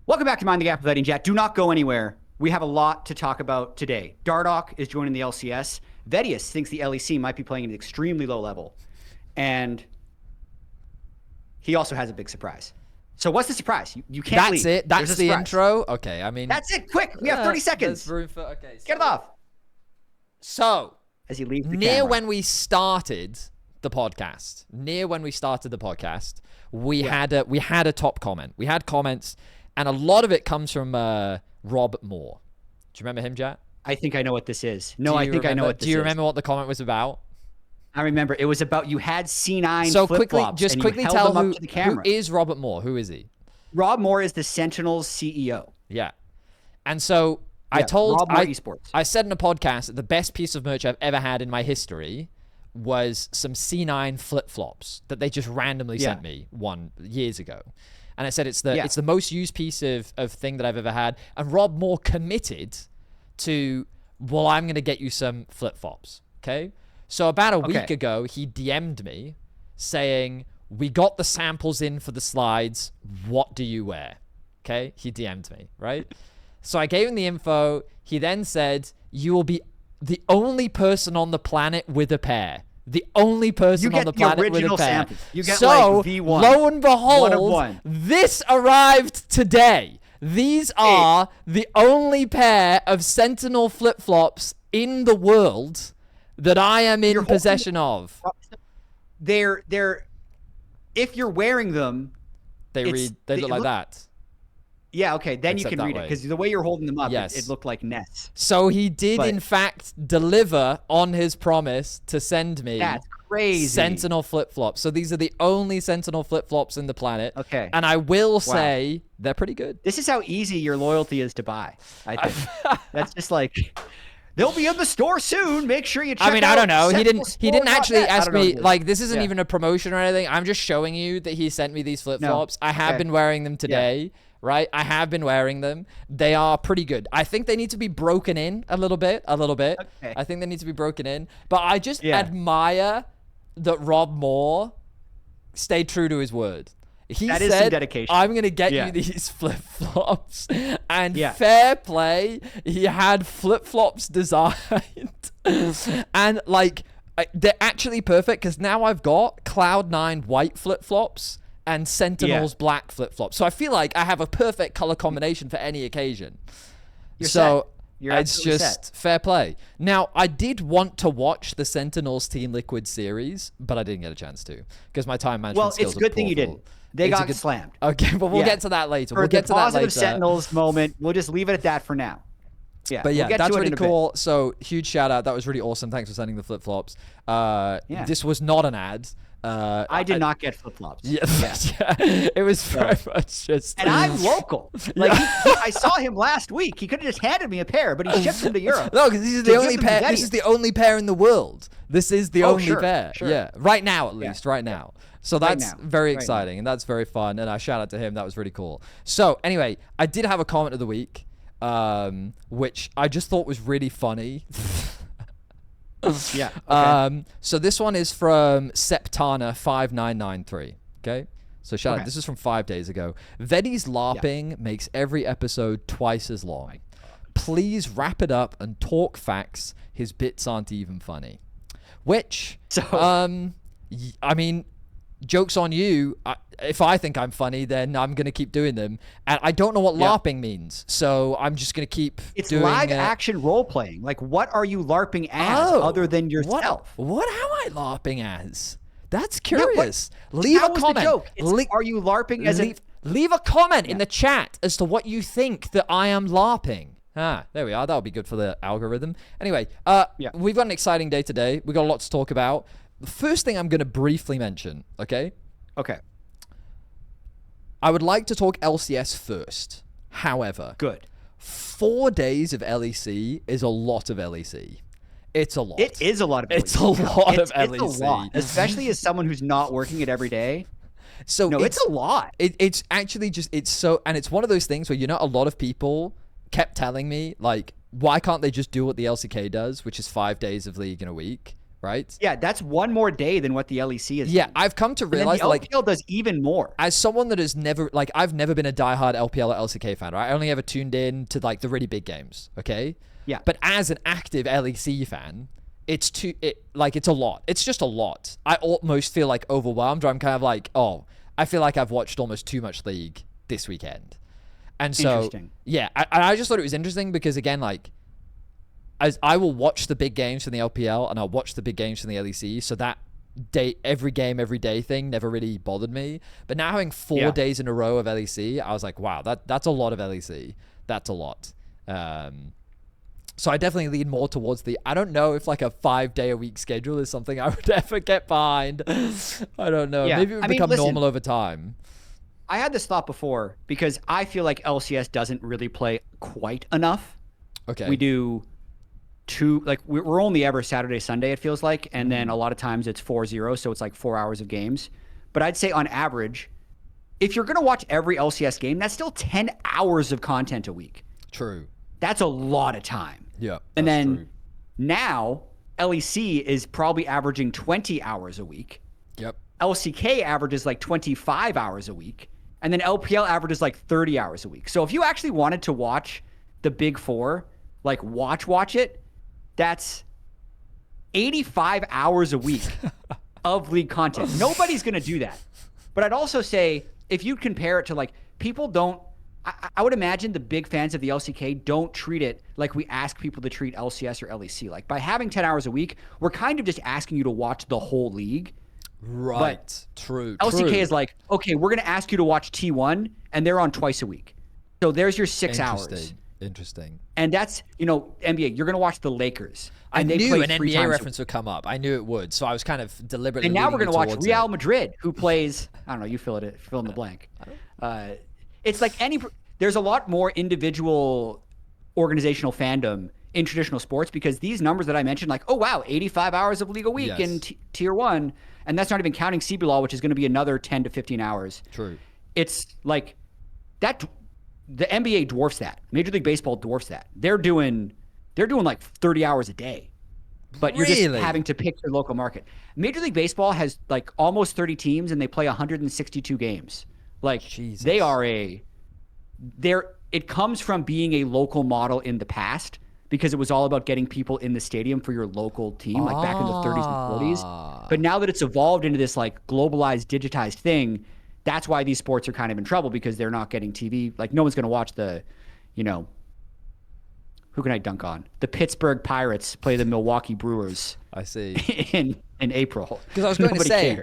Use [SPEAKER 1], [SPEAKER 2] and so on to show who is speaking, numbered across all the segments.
[SPEAKER 1] Welcome back to Mind the Gap with Vedi and Jatt. Do not go anywhere. We have a lot to talk about today. Dardoch is joining the LCS. Vedius thinks the LEC might be playing at an extremely low level. And he also has a big surprise. So what's the surprise? You can't leave.
[SPEAKER 2] That's it? That's the intro? Okay, I mean...
[SPEAKER 1] That's it. Quick. We have 30 seconds.
[SPEAKER 2] Okay, so,
[SPEAKER 1] get it off.
[SPEAKER 2] So,
[SPEAKER 1] as he leaves the
[SPEAKER 2] near
[SPEAKER 1] camera.
[SPEAKER 2] when we started the podcast, we had a top comment. We had comments, and a lot of it comes from Rob Moore. Do you remember him, Jatt?
[SPEAKER 1] I think I know what this is. No, I think I know what this is.
[SPEAKER 2] Do you remember what the comment was about?
[SPEAKER 1] I remember. It was about you had C9
[SPEAKER 2] so
[SPEAKER 1] flip-flops
[SPEAKER 2] just
[SPEAKER 1] and
[SPEAKER 2] quickly
[SPEAKER 1] you held
[SPEAKER 2] tell
[SPEAKER 1] them up to the camera.
[SPEAKER 2] Who is Robert Moore? Who is he?
[SPEAKER 1] Rob Moore is the Sentinels CEO.
[SPEAKER 2] Yeah. And so I said in a podcast that the best piece of merch I've ever had in my history was some C9 flip-flops that they just randomly sent me years ago. And I said it's the most used piece of thing that I've ever had. And Rob Moore committed to, well, I'm going to get you some flip-flops. Okay? So about a week ago, he DM'd me saying, we got the samples in for the slides. What do you wear? Okay? He DM'd me, right? So I gave him the info. He then said, you will be the only person on the planet with a pair. The only person on the planet with a pair.
[SPEAKER 1] Samples. You get
[SPEAKER 2] so,
[SPEAKER 1] like V1.
[SPEAKER 2] Lo and behold, this arrived today. These are the only pair of Sentinel flip-flops in the world that I am in possession of.
[SPEAKER 1] They're if you're wearing them,
[SPEAKER 2] they look like that.
[SPEAKER 1] Yeah, okay, then you can read it because the way you're holding them up, it looked like Nets.
[SPEAKER 2] So he did in fact deliver on his promise to send me Sentinel flip-flops. So these are the only Sentinel flip-flops in the planet.
[SPEAKER 1] Okay.
[SPEAKER 2] And I will say they're pretty good.
[SPEAKER 1] This is how easy your loyalty is to buy, I think. That's just like... They'll be in the store soon. Make sure you check out.
[SPEAKER 2] I mean, I don't know. He didn't actually ask me, like, this isn't
[SPEAKER 1] Yeah.
[SPEAKER 2] even a promotion or anything. I'm just showing you that he sent me these flip-flops. I have been wearing them today, right? I have been wearing them. They are pretty good. I think they need to be broken in a little bit. Okay. I think they need to be broken in. But I just admire that Rob Moore stayed true to his word. He
[SPEAKER 1] that
[SPEAKER 2] said,
[SPEAKER 1] is some dedication.
[SPEAKER 2] I'm going to get you these flip-flops. And fair play, he had flip-flops designed. And, like, they're actually perfect because now I've got Cloud9 white flip-flops and Sentinels black flip-flops. So I feel like I have a perfect color combination for any occasion. It's just fair play. Now, I did want to watch the Sentinels Team Liquid series, but I didn't get a chance to because my time management skills
[SPEAKER 1] it's a good thing you didn't. They got slammed.
[SPEAKER 2] Okay, but we'll get to that later.
[SPEAKER 1] We'll get to that later. Sentinels moment, we'll just leave it at that for now. Yeah,
[SPEAKER 2] but yeah, that's really cool. So huge shout out. That was really awesome. Thanks for sending the flip-flops. This was not an ad.
[SPEAKER 1] I did not get flip-flops.
[SPEAKER 2] It was very much just...
[SPEAKER 1] And I'm local. Like, I saw him last week. He could have just handed me a pair, but he shipped them to Europe.
[SPEAKER 2] No, because this is the only pair. This is the only pair in the world. This is the only pair.
[SPEAKER 1] Sure.
[SPEAKER 2] Yeah, right now at least. Right now. So that's very exciting, and that's very fun. And I shout out to him. That was really cool. So anyway, I did have a comment of the week, which I just thought was really funny. So this one is from Septana5993. Okay. So shout out. This is from 5 days ago. Vedi's LARPing makes every episode twice as long. Please wrap it up and talk facts. His bits aren't even funny. Which, I mean, joke's on you. If I think I'm funny, then I'm going to keep doing them. And I don't know what LARPing means, so I'm just going to keep doing it.
[SPEAKER 1] It's live action role-playing. Like, what are you LARPing as other than yourself?
[SPEAKER 2] What am I LARPing as? That's curious. Leave a comment.
[SPEAKER 1] Are you LARPing as
[SPEAKER 2] leave a comment in the chat as to what you think that I am LARPing. There we are. That'll be good for the algorithm. Anyway, we've got an exciting day today. We've got a lot to talk about. The first thing I'm going to briefly mention, okay?
[SPEAKER 1] Okay.
[SPEAKER 2] I would like to talk LCS first. However, 4 days of LEC is a lot of LEC. It's a lot.
[SPEAKER 1] It is a lot of LEC.
[SPEAKER 2] It's a lot of LEC.
[SPEAKER 1] It's a lot, especially as someone who's not working it every day.
[SPEAKER 2] So
[SPEAKER 1] it's a lot.
[SPEAKER 2] It's actually just, and it's one of those things where, you know, a lot of people kept telling me, like, why can't they just do what the LCK does, which is 5 days of League in a week? right?
[SPEAKER 1] Yeah, that's one more day than what the LEC is.
[SPEAKER 2] Yeah, I've come to realize
[SPEAKER 1] the LPL does even more.
[SPEAKER 2] As someone that has never, like, I've never been a diehard LPL or LCK fan, right? I only ever tuned in to like the really big games, okay?
[SPEAKER 1] Yeah.
[SPEAKER 2] But as an active LEC fan, it's a lot. It's just a lot. I almost feel like overwhelmed, or I'm kind of like, oh, I feel like I've watched almost too much League this weekend. And so, yeah, I just thought it was interesting because, again, like, as I will watch the big games from the LPL and I'll watch the big games from the LEC, so that day, every game, every day thing never really bothered me. But now having 4 days in a row of LEC, I was like, wow, that's a lot of LEC. That's a lot. So I definitely lean more towards I don't know if like a 5-day-a-week schedule is something I would ever get behind. I don't know. Yeah. Maybe it would become normal over time.
[SPEAKER 1] I had this thought before because I feel like LCS doesn't really play quite enough.
[SPEAKER 2] Okay.
[SPEAKER 1] We do we're only ever Saturday, Sunday, it feels like. And then a lot of times it's 4-0. So it's like 4 hours of games. But I'd say on average, if you're going to watch every LCS game, that's still 10 hours of content a week.
[SPEAKER 2] True.
[SPEAKER 1] That's a lot of time.
[SPEAKER 2] Yeah.
[SPEAKER 1] And then now LEC is probably averaging 20 hours a week.
[SPEAKER 2] Yep.
[SPEAKER 1] LCK averages like 25 hours a week. And then LPL averages like 30 hours a week. So if you actually wanted to watch the big four, like watch it, that's 85 hours a week of League content. Nobody's going to do that. But I'd also say if you compare it to like people don't, I would imagine the big fans of the LCK don't treat it like we ask people to treat LCS or LEC. Like by having 10 hours a week, we're kind of just asking you to watch the whole league.
[SPEAKER 2] Right.
[SPEAKER 1] But
[SPEAKER 2] True.
[SPEAKER 1] LCK is like, okay, we're going to ask you to watch T1 and they're on twice a week. So there's your 6 hours.
[SPEAKER 2] Interesting.
[SPEAKER 1] And that's, NBA, you're going to watch the Lakers.
[SPEAKER 2] I knew an NBA reference would come up. I knew it would. So I was kind of deliberately.
[SPEAKER 1] And now we're going to watch Real Madrid, who plays, I don't know, you fill in the blank. It's like there's a lot more individual organizational fandom in traditional sports because these numbers that I mentioned, like, oh, wow, 85 hours of league a week in tier 1. And that's not even counting CBLOL, which is going to be another 10 to 15 hours.
[SPEAKER 2] True.
[SPEAKER 1] It's like that. The NBA dwarfs that. Major League Baseball dwarfs that. They're doing like 30 hours a day. But you're just having to pick your local market. Major League Baseball has like almost 30 teams and they play 162 games. Like
[SPEAKER 2] Jesus.
[SPEAKER 1] It comes from being a local model in the past because it was all about getting people in the stadium for your local team, like back in the 30s and 40s. But now that it's evolved into this like globalized, digitized thing, that's why these sports are kind of in trouble because they're not getting TV. Like no one's going to watch who can I dunk on? The Pittsburgh Pirates play the Milwaukee Brewers.
[SPEAKER 2] I see.
[SPEAKER 1] In April.
[SPEAKER 2] Because I was going to say,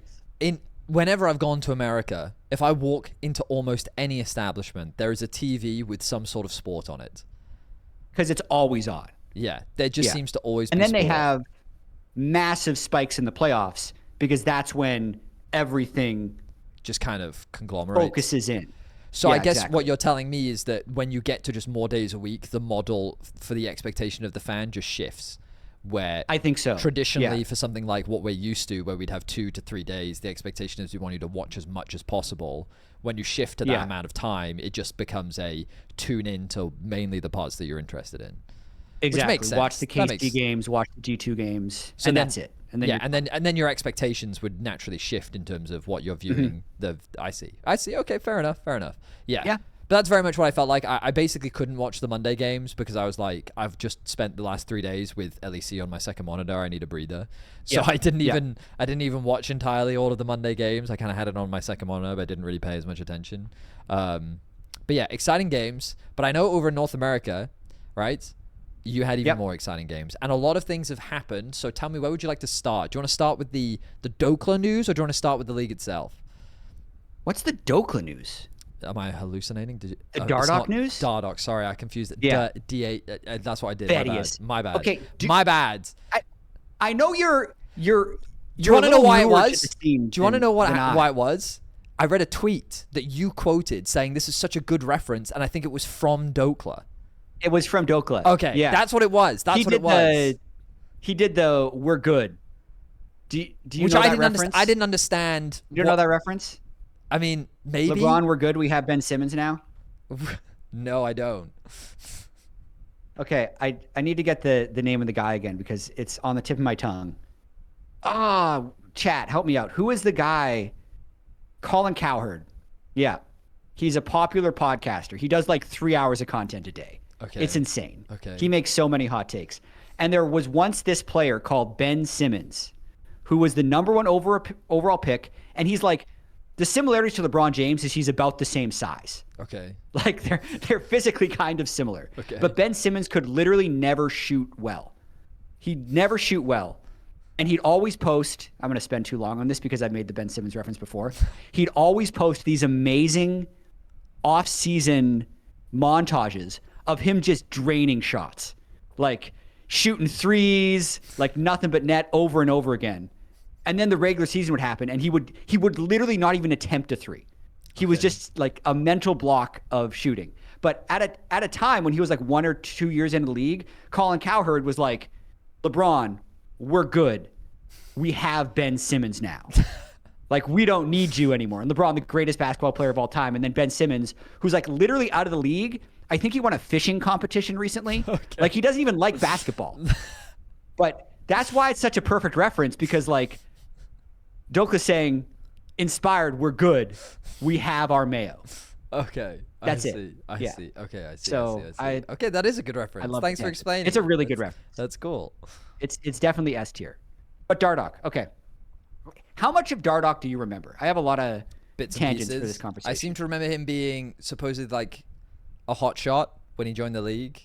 [SPEAKER 2] whenever I've gone to America, if I walk into almost any establishment, there is a TV with some sort of sport on it.
[SPEAKER 1] Because it's always on.
[SPEAKER 2] Yeah, there just seems to always be
[SPEAKER 1] And then
[SPEAKER 2] sport.
[SPEAKER 1] they have massive spikes in the playoffs because that's when everything
[SPEAKER 2] just kind of conglomerates.
[SPEAKER 1] Focuses in.
[SPEAKER 2] So I guess what you're telling me is that when you get to just more days a week, the model for the expectation of the fan just shifts. Where
[SPEAKER 1] I think so.
[SPEAKER 2] Traditionally, for something like what we're used to, where we'd have 2 to 3 days, the expectation is we want you to watch as much as possible. When you shift to that amount of time, it just becomes a tune in to mainly the parts that you're interested in.
[SPEAKER 1] Exactly.
[SPEAKER 2] Which makes sense.
[SPEAKER 1] Watch the KC games, watch the G2 games, and that's it. And then
[SPEAKER 2] and then your expectations would naturally shift in terms of what you're viewing. I see. Okay, fair enough. Yeah. But that's very much what I felt like. I basically couldn't watch the Monday games because I was like, I've just spent the last 3 days with LEC on my second monitor. I need a breather. So I didn't even watch entirely all of the Monday games. I kind of had it on my second monitor, but I didn't really pay as much attention. But yeah, exciting games. But I know over in North America, right? You had even more exciting games. And a lot of things have happened. So tell me, where would you like to start? Do you want to start with the Dokla news or do you want to start with the league itself?
[SPEAKER 1] What's the Dokla news?
[SPEAKER 2] Am I hallucinating?
[SPEAKER 1] The Dardoch news?
[SPEAKER 2] Dardoch, sorry, I confused it.
[SPEAKER 1] Yeah.
[SPEAKER 2] D8, that's what I did.
[SPEAKER 1] Vedius.
[SPEAKER 2] My bad.
[SPEAKER 1] Okay.
[SPEAKER 2] My bad.
[SPEAKER 1] I know you're
[SPEAKER 2] Do you want to know why it was? Do you want to know why it was? I read a tweet that you quoted saying this is such a good reference, and I think it was from Dokla.
[SPEAKER 1] It was from Dokla.
[SPEAKER 2] Okay, yeah. That's what it was.
[SPEAKER 1] He did the "we're good." Do you
[SPEAKER 2] Which
[SPEAKER 1] know that reference?
[SPEAKER 2] I didn't understand.
[SPEAKER 1] You don't know that reference?
[SPEAKER 2] I mean, maybe.
[SPEAKER 1] LeBron, we're good. We have Ben Simmons now.
[SPEAKER 2] No, I don't.
[SPEAKER 1] Okay, I need to get the name of the guy again because it's on the tip of my tongue. Chat, help me out. Who is the guy? Colin Cowherd. Yeah. He's a popular podcaster. He does like 3 hours of content a day.
[SPEAKER 2] Okay.
[SPEAKER 1] It's insane.
[SPEAKER 2] Okay.
[SPEAKER 1] He makes so many hot takes. And there was once this player called Ben Simmons, who was the number one overall pick. And he's like, the similarities to LeBron James is he's about the same size.
[SPEAKER 2] Okay.
[SPEAKER 1] Like they're physically kind of similar.
[SPEAKER 2] Okay.
[SPEAKER 1] But Ben Simmons could literally never shoot well. He'd never shoot well. And he'd always post, I'm going to spend too long on this because I've made the Ben Simmons reference before. He'd always post these amazing off-season montages of him just draining shots. Like shooting threes, like nothing but net over and over again. And then the regular season would happen and he would literally not even attempt a three. He was just like a mental block of shooting. But at a time when he was like 1 or 2 years into the league, Colin Cowherd was like, LeBron, we're good. We have Ben Simmons now. Like, we don't need you anymore. And LeBron, the greatest basketball player of all time. And then Ben Simmons, who's like literally out of the league. I think he won a fishing competition recently. Okay. Like, he doesn't even like basketball. But that's why it's such a perfect reference, because like Dokla's saying, inspired, we're good. We have our Mayo.
[SPEAKER 2] Okay.
[SPEAKER 1] That's
[SPEAKER 2] it. I see. Okay, I see.
[SPEAKER 1] So
[SPEAKER 2] I see. Okay, that is a good reference. Thanks for explaining.
[SPEAKER 1] It's a really good reference.
[SPEAKER 2] That's cool.
[SPEAKER 1] It's definitely S tier. But Dardoch, okay. How much of Dardoch do you remember? I have a lot of
[SPEAKER 2] bits
[SPEAKER 1] tangents
[SPEAKER 2] and pieces
[SPEAKER 1] for this conversation.
[SPEAKER 2] I seem to remember him being supposedly like a hot shot when he joined the league.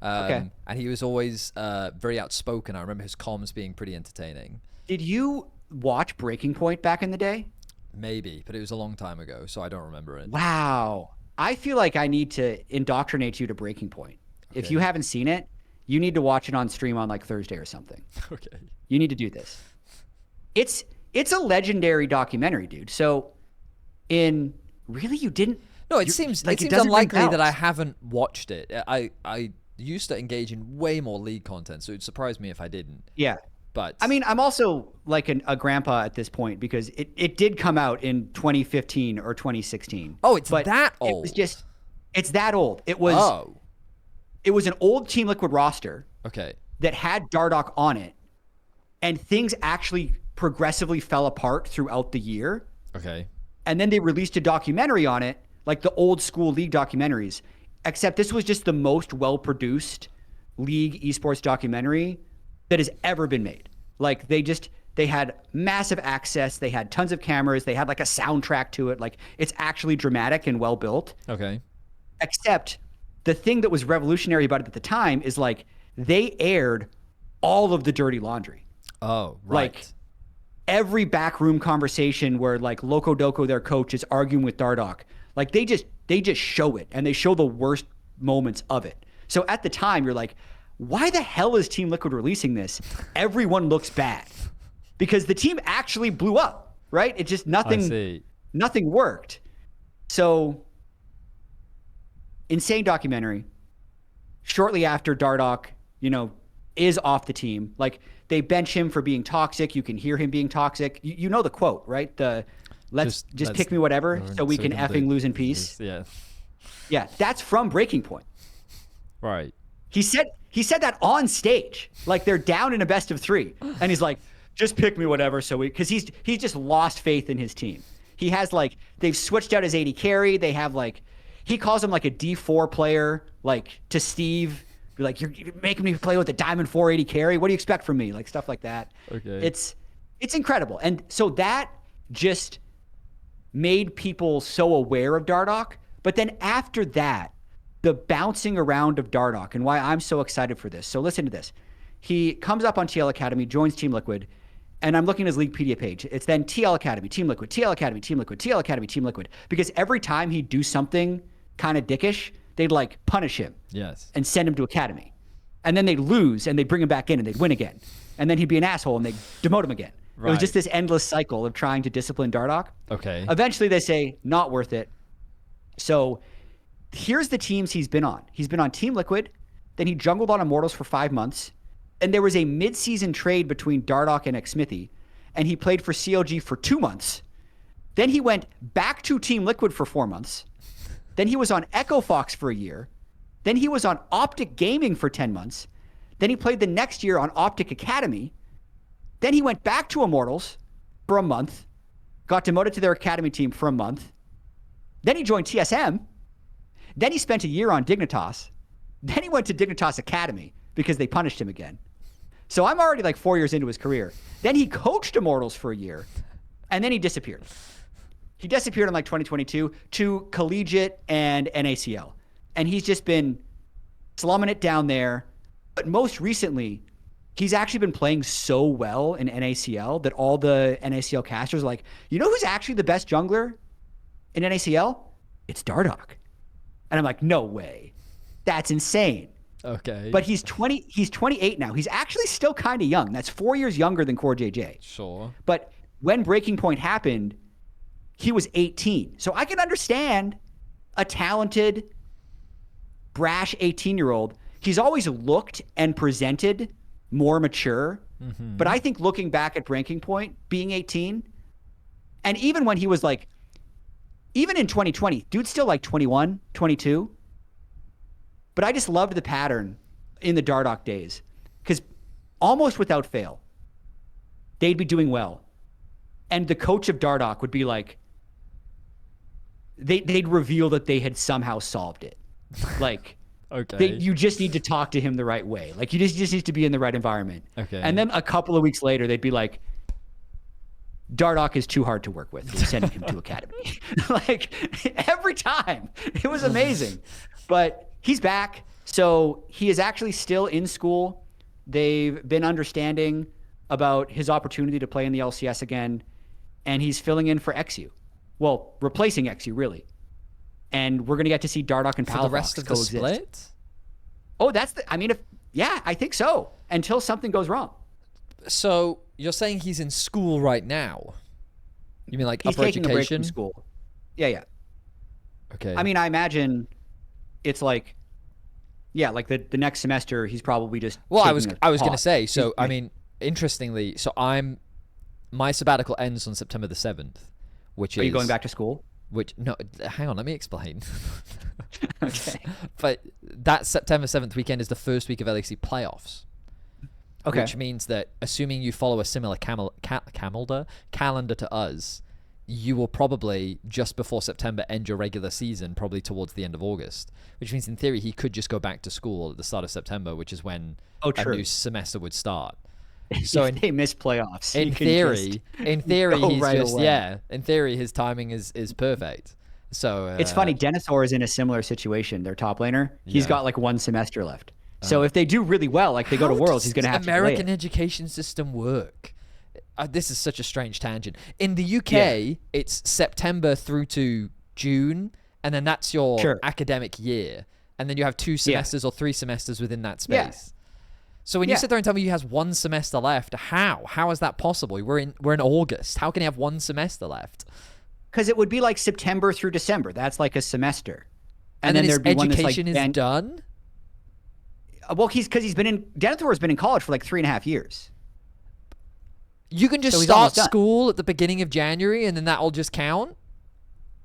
[SPEAKER 2] And he was always very outspoken. I remember his comms being pretty entertaining.
[SPEAKER 1] Did you watch Breaking Point back in the day?
[SPEAKER 2] Maybe, but it was a long time ago, so I don't remember it.
[SPEAKER 1] Wow. I feel like I need to indoctrinate you to Breaking Point. Okay. If you haven't seen it, you need to watch it on stream on like Thursday or something.
[SPEAKER 2] Okay.
[SPEAKER 1] You need to do this. It's a legendary documentary, dude. So really you didn't?
[SPEAKER 2] No, it seems unlikely that I haven't watched it. I used to engage in way more league content, so it would surprise me if I didn't.
[SPEAKER 1] Yeah.
[SPEAKER 2] But
[SPEAKER 1] I mean, I'm also like a grandpa at this point because it did come out in 2015 or 2016.
[SPEAKER 2] Oh, it's that old.
[SPEAKER 1] It's that old. It was an old Team Liquid roster.
[SPEAKER 2] Okay.
[SPEAKER 1] That had Dardoch on it, and things actually progressively fell apart throughout the year.
[SPEAKER 2] Okay.
[SPEAKER 1] And then they released a documentary on it, like the old school league documentaries, except this was just the most well-produced league esports documentary that has ever been made. Like they had massive access. They had tons of cameras. They had like a soundtrack to it. Like it's actually dramatic and well built.
[SPEAKER 2] Okay.
[SPEAKER 1] Except the thing that was revolutionary about it at the time is like they aired all of the dirty laundry.
[SPEAKER 2] Oh, right.
[SPEAKER 1] Like every backroom conversation where like Loco Doco, their coach, is arguing with Dardoch. Like they just show it, and they show the worst moments of it. So at the time you're like, why the hell is Team Liquid releasing this? Everyone looks bad. Because the team actually blew up, right? It just nothing worked. So insane documentary. Shortly after Dardoch, is off the team. Like they bench him for being toxic. You can hear him being toxic. You know the quote, right? Let's pick me whatever so we can effing lose in peace.
[SPEAKER 2] Yeah.
[SPEAKER 1] Yeah, that's from Breaking Point.
[SPEAKER 2] Right.
[SPEAKER 1] He said that on stage. Like they're down in a best of 3. And he's like, just pick me whatever. Because he's just lost faith in his team. He has like, they've switched out his AD carry. They have like, he calls him like a D4 player, like to Steve. Be like, you're making me play with a Diamond 480 carry. What do you expect from me? Like stuff like that.
[SPEAKER 2] Okay.
[SPEAKER 1] It's incredible. And so that just made people so aware of Dardoch. But then after that, the bouncing around of Dardoch and why I'm so excited for this. So listen to this. He comes up on TL Academy, joins Team Liquid, and I'm looking at his Leaguepedia page. It's then TL Academy, Team Liquid, TL Academy, Team Liquid, TL Academy, Team Liquid. Because every time he'd do something kind of dickish, they'd like punish him.
[SPEAKER 2] Yes.
[SPEAKER 1] And send him to Academy. And then they'd lose and they'd bring him back in and they'd win again. And then he'd be an asshole and they'd demote him again. Right. It was just this endless cycle of trying to discipline Dardoch.
[SPEAKER 2] Okay.
[SPEAKER 1] Eventually they say, not worth it. So here's the teams he's been on. He's been on Team Liquid. Then he jungled on Immortals for 5 months. And there was a mid-season trade between Dardoch and Xmithy. And he played for CLG for 2 months. Then he went back to Team Liquid for 4 months. Then he was on Echo Fox for a year. Then he was on Optic Gaming for 10 months. Then he played the next year on Optic Academy. Then he went back to Immortals for a month, got demoted to their academy team for a month. Then he joined TSM. Then he spent a year on Dignitas. Then he went to Dignitas Academy because they punished him again. So I'm already like 4 years into his career. Then he coached Immortals for a year, and then he disappeared. He disappeared in like 2022 to Collegiate and NACL. And he's just been slumming it down there. But most recently, he's actually been playing so well in NACL that all the NACL casters are like, you know who's actually the best jungler in NACL? It's Dardoch. And I'm like, no way. That's insane.
[SPEAKER 2] Okay.
[SPEAKER 1] But he's 28 now. He's actually still kind of young. That's 4 years younger than Core JJ.
[SPEAKER 2] Sure.
[SPEAKER 1] But when Breaking Point happened, he was 18. So I can understand a talented, brash 18-year-old. He's always looked and presented more mature. Mm-hmm. But I think looking back at Breaking Point, being 18, and even when he was like, even in 2020, dude's still like 21, 22. But I just loved the pattern in the Dardoch days because almost without fail, they'd be doing well. And the coach of Dardoch would be like, they'd reveal that they had somehow solved it. Like,
[SPEAKER 2] okay,
[SPEAKER 1] you just need to talk to him the right way. Like, you just need to be in the right environment.
[SPEAKER 2] Okay.
[SPEAKER 1] And then a couple of weeks later, they'd be like, Dardoch is too hard to work with. We're sending him to academy. Like, every time. It was amazing. But he's back. So he is actually still in school. They've been understanding about his opportunity to play in the LCS again. And he's filling in for XU. Well, replacing XU, really. And we're going to get to see Dardoch and Palafox
[SPEAKER 2] for the rest of the
[SPEAKER 1] coexist.
[SPEAKER 2] split?
[SPEAKER 1] Oh, I think so. Until something goes wrong.
[SPEAKER 2] So you're saying he's in school right now? You mean like
[SPEAKER 1] he's
[SPEAKER 2] upper
[SPEAKER 1] taking
[SPEAKER 2] education?
[SPEAKER 1] A break from school. Yeah.
[SPEAKER 2] Okay.
[SPEAKER 1] I mean, I imagine it's like, yeah, like the next semester he's probably just.
[SPEAKER 2] Well, I was going to say. So I mean, interestingly, so my sabbatical ends on September the 7th, which is.
[SPEAKER 1] Are you going back to school?
[SPEAKER 2] No, hang on, let me explain.
[SPEAKER 1] Okay.
[SPEAKER 2] But that September 7th weekend is the first week of LEC playoffs.
[SPEAKER 1] Okay.
[SPEAKER 2] Which means that, assuming you follow a similar calendar to us, you will probably, just before September, end your regular season, probably towards the end of August. Which means, in theory, he could just go back to school at the start of September, which is when a new semester would start.
[SPEAKER 1] So if they miss playoffs,
[SPEAKER 2] in theory, he's
[SPEAKER 1] right
[SPEAKER 2] just
[SPEAKER 1] away.
[SPEAKER 2] In theory, his timing is perfect. So
[SPEAKER 1] it's funny. Denethor is in a similar situation. Their top laner, he's got like one semester left. So if they do really well, like they go to Worlds, he's going to have to play it.
[SPEAKER 2] American education system work? This is such a strange tangent. In the UK, it's September through to June, and then that's your academic year, and then you have 2 semesters or 3 semesters within that space.
[SPEAKER 1] Yeah.
[SPEAKER 2] So when you sit there and tell me he has 1 semester left, how is that possible? We're in August. How can he have 1 semester left?
[SPEAKER 1] Because it would be like September through December. That's like a semester,
[SPEAKER 2] and then there'd be education one that's like, is done.
[SPEAKER 1] Well, Denethor has been in college for like 3.5 years.
[SPEAKER 2] You can just start school at the beginning of January, and then that'll just count.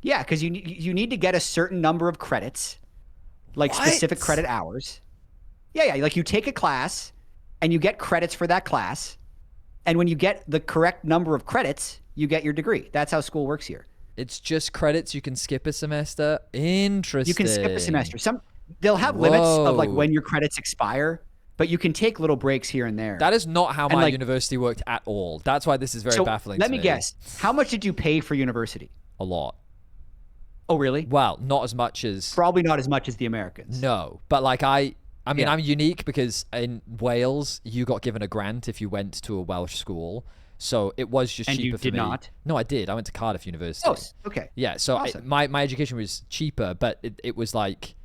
[SPEAKER 1] Yeah, because you need to get a certain number of credits, like specific credit hours. Yeah. Like you take a class, and you get credits for that class, and when you get the correct number of credits, you get your degree. That's how school works here.
[SPEAKER 2] It's just credits. You can skip a semester. Interesting.
[SPEAKER 1] You can skip a semester. They'll have limits of like when your credits expire, but you can take little breaks here and there.
[SPEAKER 2] That is not how my university worked at all. That's why this is very baffling to me.
[SPEAKER 1] Let me guess. How much did you pay for university?
[SPEAKER 2] A lot.
[SPEAKER 1] Oh, really?
[SPEAKER 2] Well, not as much as...
[SPEAKER 1] Probably not as much as the Americans.
[SPEAKER 2] No, but like I mean, I'm unique because in Wales, you got given a grant if you went to a Welsh school. So it was just cheaper for me.
[SPEAKER 1] And you did not?
[SPEAKER 2] No, I did. I went to Cardiff University.
[SPEAKER 1] Oh, okay.
[SPEAKER 2] Yeah, so
[SPEAKER 1] awesome.
[SPEAKER 2] My education was cheaper, but it was like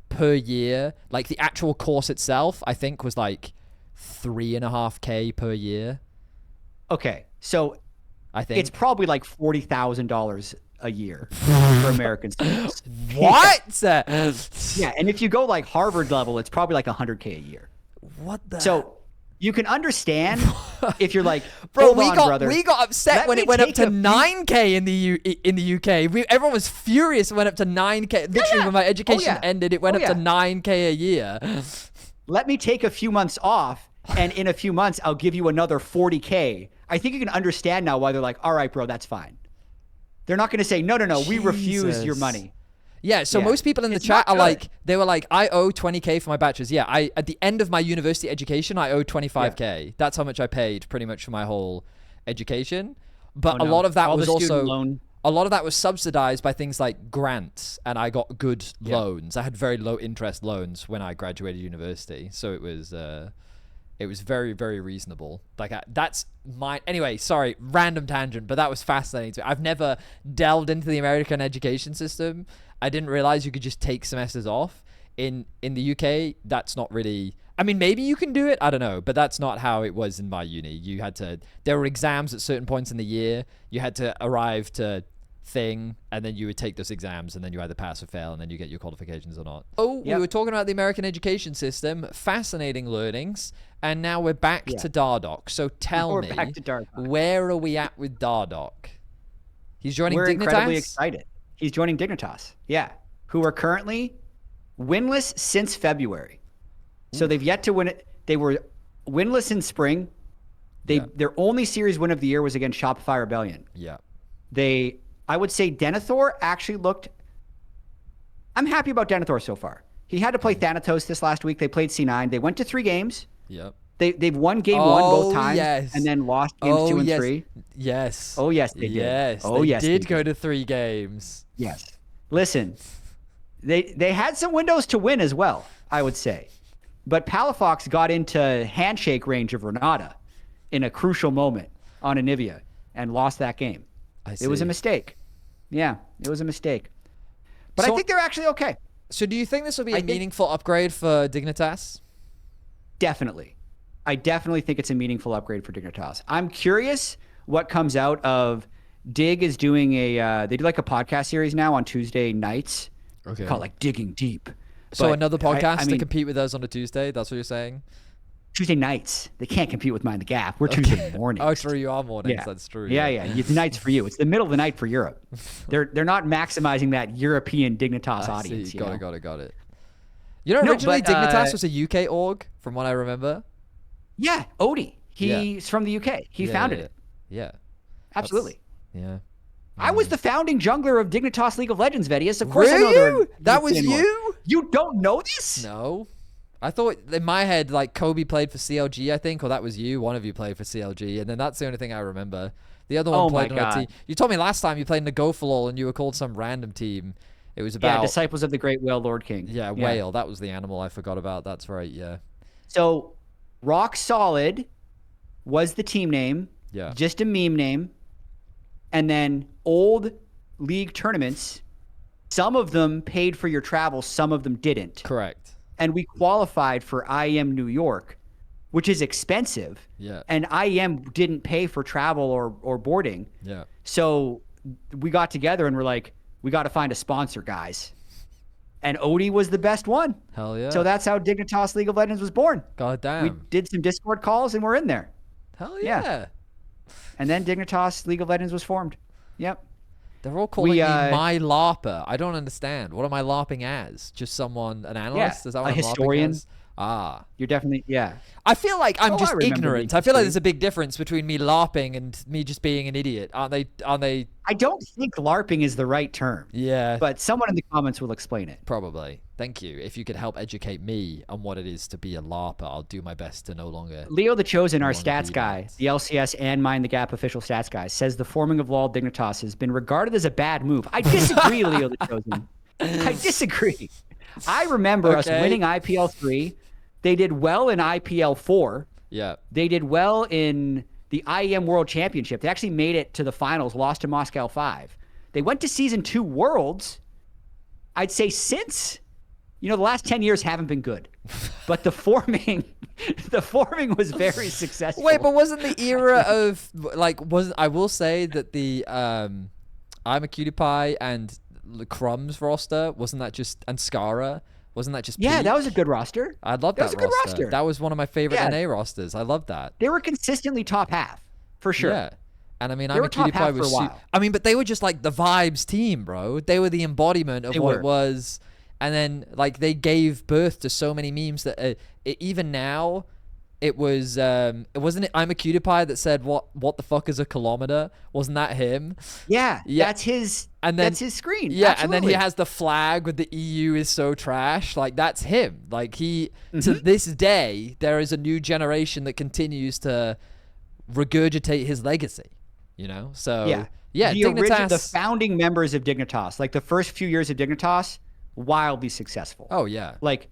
[SPEAKER 2] per year. Like the actual course itself, I think was like $3,500 per year.
[SPEAKER 1] Okay, so I think it's probably like $40,000 a year for American students.
[SPEAKER 2] What?
[SPEAKER 1] Yeah, and if you go like Harvard level, it's probably like $100K a year.
[SPEAKER 2] What the?
[SPEAKER 1] So you can understand if you're like,
[SPEAKER 2] bro,
[SPEAKER 1] brother.
[SPEAKER 2] We got upset when it went up to $9K in the UK. Everyone was furious. It went up to $9K. Literally, when my education ended, it went up to $9K a year.
[SPEAKER 1] Let me take a few months off and in a few months, I'll give you another 40K. I think you can understand now why they're like, all right, bro, that's fine. They're not going to say, no, we refuse your money.
[SPEAKER 2] Yeah, so most people in the chat are like, they were like, I owe 20K for my bachelor's. Yeah, at the end of my university education, I owe 25K. Yeah. That's how much I paid pretty much for my whole education. But a lot of that was also, a lot of that was subsidized by things like grants, and I got good loans. I had very low interest loans when I graduated university. So it was very, very reasonable. Like that's my, anyway, sorry, random tangent, but that was fascinating to me. I've never delved into the American education system. I didn't realize you could just take semesters off. In the UK, that's not really, I mean, maybe you can do it, I don't know, but that's not how it was in my uni. You had to, there were exams at certain points in the year. You had to arrive to thing, and then you would take those exams, and then you either pass or fail, and then you get your qualifications or not. We were talking about the American education system, fascinating learnings, and now we're back to Dardoch. So tell me, where are we at with Dardoch? He's joining Dignitas?
[SPEAKER 1] We're incredibly excited. He's joining Dignitas, who are currently winless since February. So they've yet to win it. They were winless in spring. Their only series win of the year was against Shopify Rebellion.
[SPEAKER 2] Yeah.
[SPEAKER 1] I would say Denethor actually looked... I'm happy about Denethor so far. He had to play Thanatos this last week. They played C9. They went to 3 games.
[SPEAKER 2] Yep.
[SPEAKER 1] They've won game 1 both times, and then lost games 2 and 3.
[SPEAKER 2] Yes.
[SPEAKER 1] Oh, yes, they did.
[SPEAKER 2] Yes. Oh, yes, they did go to 3 games.
[SPEAKER 1] Yes. Listen, they had some windows to win as well, I would say. But Palafox got into handshake range of Renata in a crucial moment on Anivia and lost that game. It was a mistake. Yeah, it was a mistake. But I think they're actually okay.
[SPEAKER 2] So do you think this will be a meaningful upgrade for Dignitas?
[SPEAKER 1] Definitely. I definitely think it's a meaningful upgrade for Dignitas. I'm curious what comes out of Dig is doing they do like a podcast series now on Tuesday nights.
[SPEAKER 2] Okay.
[SPEAKER 1] Called like Digging Deep.
[SPEAKER 2] So another podcast to compete with us on a Tuesday? That's what you're saying?
[SPEAKER 1] Tuesday nights. They can't compete with Mind the Gap. We're Tuesday mornings.
[SPEAKER 2] Oh, true. You are mornings. Yeah. That's true.
[SPEAKER 1] Yeah. It's nights for you. It's the middle of the night for Europe. They're not maximizing that European Dignitas audience.
[SPEAKER 2] Got it. You know, originally Dignitas was a UK org, from what I remember.
[SPEAKER 1] Yeah, Odie. He's from the UK. He founded it.
[SPEAKER 2] Yeah.
[SPEAKER 1] Absolutely.
[SPEAKER 2] Yeah.
[SPEAKER 1] I was the founding jungler of Dignitas League of Legends, Vedius. Of course
[SPEAKER 2] I know that was you?
[SPEAKER 1] You don't know this?
[SPEAKER 2] No. I thought in my head, like Kobe played for CLG, I think, or that was you. One of you played for CLG, and then that's the only thing I remember. The other one played on a team. You told me last time you played in the Gofalol and you were called some random team. It was about
[SPEAKER 1] Disciples of the Great Whale Lord King.
[SPEAKER 2] Yeah, Whale. That was the animal I forgot about. That's right. Yeah.
[SPEAKER 1] So Rock Solid was the team name.
[SPEAKER 2] Yeah.
[SPEAKER 1] Just a meme name. And then old league tournaments, some of them paid for your travel, some of them didn't.
[SPEAKER 2] Correct.
[SPEAKER 1] And we qualified for IEM New York, which is expensive.
[SPEAKER 2] Yeah.
[SPEAKER 1] And IEM didn't pay for travel or boarding.
[SPEAKER 2] Yeah.
[SPEAKER 1] So we got together and we're like, we got to find a sponsor, guys. And Odie was the best one.
[SPEAKER 2] Hell yeah.
[SPEAKER 1] So that's how Dignitas League of Legends was born.
[SPEAKER 2] God damn.
[SPEAKER 1] We did some Discord calls and we're in there.
[SPEAKER 2] Hell yeah.
[SPEAKER 1] And then Dignitas League of Legends was formed. Yep.
[SPEAKER 2] They're all calling me my LARPer. I don't understand. What am I LARPing as? Just someone, an analyst? Is that what I'm
[SPEAKER 1] historian.
[SPEAKER 2] LARPing as? Ah.
[SPEAKER 1] You're definitely,
[SPEAKER 2] I feel like I'm just ignorant. I feel like there's a big difference between me LARPing and me just being an idiot. Aren't they?
[SPEAKER 1] I don't think LARPing is the right term.
[SPEAKER 2] Yeah.
[SPEAKER 1] But someone in the comments will explain it.
[SPEAKER 2] Probably. Thank you. If you could help educate me on what it is to be a LARPer, I'll do my best to no longer...
[SPEAKER 1] Leo the Chosen, our stats guy, the LCS and Mind the Gap official stats guy, says the forming of LoL Dignitas has been regarded as a bad move. I disagree, Leo the Chosen. I disagree. I remember us winning IPL 3. They did well in IPL 4.
[SPEAKER 2] Yeah.
[SPEAKER 1] They did well in the IEM World Championship. They actually made it to the finals, lost to Moscow 5. They went to Season 2 Worlds. I'd say since, the last 10 years haven't been good. But the forming was very successful.
[SPEAKER 2] Wait, but wasn't the era of, I will say that the I'm a Cutie Pie and the Crumbs roster, wasn't that just, and Skara, wasn't that just peak?
[SPEAKER 1] That was a good roster.
[SPEAKER 2] I loved that roster. That was a good roster. That was one of my favorite NA rosters. I loved that.
[SPEAKER 1] They were consistently top half, for sure.
[SPEAKER 2] Yeah. And I mean, I'm a Cutie Pie was but they were just like the vibes team, bro. They were the embodiment of what it was. And then they gave birth to so many memes that even now, It was wasn't it I'm a Cutie Pie that said what the fuck is a kilometer? Wasn't that him?
[SPEAKER 1] Yeah. That's his screen.
[SPEAKER 2] Yeah,
[SPEAKER 1] Absolutely.
[SPEAKER 2] and then he has the flag with the EU is so trash. Like that's him. Like to this day, there is a new generation that continues to regurgitate his legacy. You know? So yeah,
[SPEAKER 1] the founding members of Dignitas, like the first few years of Dignitas, wildly successful.
[SPEAKER 2] Oh yeah.
[SPEAKER 1] Like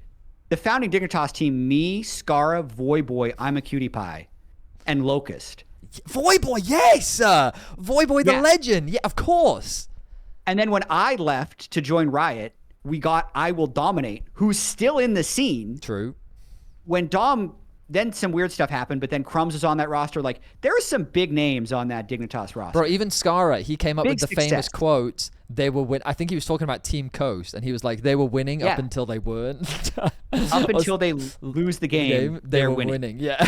[SPEAKER 1] the founding Dignitas team, me, Scara, Voyboy, I'm a Cutie Pie, and Locust.
[SPEAKER 2] Voyboy, yes! Voyboy the legend. Yeah, of course.
[SPEAKER 1] And then when I left to join Riot, we got I Will Dominate, who's still in the scene.
[SPEAKER 2] True.
[SPEAKER 1] When Dom, then some weird stuff happened, but then Crumbs is on that roster. Like, there are some big names on that Dignitas roster.
[SPEAKER 2] Bro, even Scara, he came up with the famous quote, they were I think he was talking about Team Coast, and he was like, they were winning up until they weren't.
[SPEAKER 1] Up until they lose the game,
[SPEAKER 2] they were winning. Yeah.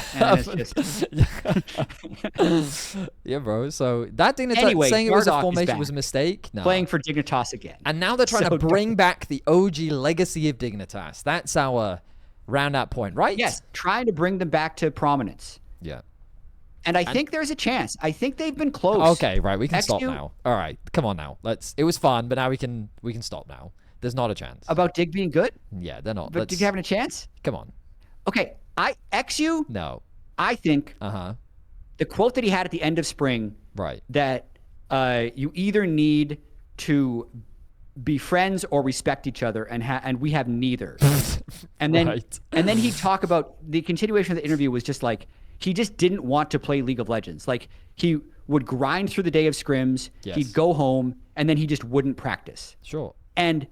[SPEAKER 2] Yeah, bro. So that Dignitas, saying it was a formation was a mistake. No.
[SPEAKER 1] Playing for Dignitas again.
[SPEAKER 2] And now they're trying to bring back the OG legacy of Dignitas. That's our round out point, right?
[SPEAKER 1] Yes, trying to bring them back to prominence.
[SPEAKER 2] Yeah.
[SPEAKER 1] And I think there's a chance. I think they've been close.
[SPEAKER 2] Okay, right. We can stop now. All right, come on now. It was fun, but now we can stop now. There's not a chance.
[SPEAKER 1] About Dig being good?
[SPEAKER 2] Yeah, they're not.
[SPEAKER 1] But Dig having a chance?
[SPEAKER 2] Come on.
[SPEAKER 1] Okay, XU.
[SPEAKER 2] No.
[SPEAKER 1] I think. The quote that he had at the end of spring.
[SPEAKER 2] Right.
[SPEAKER 1] That you either need to be friends or respect each other, and we have neither. And then and then he'd talk about the continuation of the interview was just like he just didn't want to play League of Legends. Like he would grind through the day of scrims, he'd go home, and then he just wouldn't practice.
[SPEAKER 2] Sure.
[SPEAKER 1] And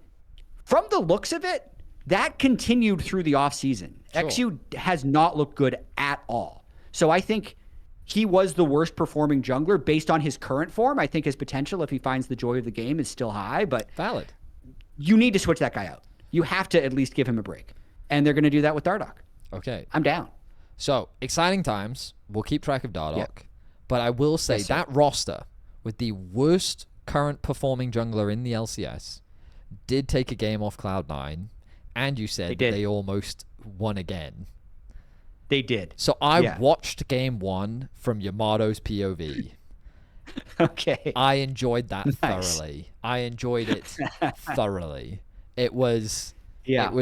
[SPEAKER 1] from the looks of it, that continued through the offseason. Sure. XU has not looked good at all. So I think he was the worst performing jungler based on his current form. I think his potential, if he finds the joy of the game, is still high, but
[SPEAKER 2] valid.
[SPEAKER 1] You need to switch that guy out. You have to at least give him a break. And they're going to do that with Dardoch.
[SPEAKER 2] Okay.
[SPEAKER 1] I'm down.
[SPEAKER 2] So, exciting times. We'll keep track of Dardoch. But I will say that roster with the worst current performing jungler in the LCS did take a game off Cloud9. And you said they almost won again.
[SPEAKER 1] They did.
[SPEAKER 2] So I watched game 1 from Yamato's POV.
[SPEAKER 1] Okay.
[SPEAKER 2] I enjoyed that thoroughly. I enjoyed it thoroughly. It was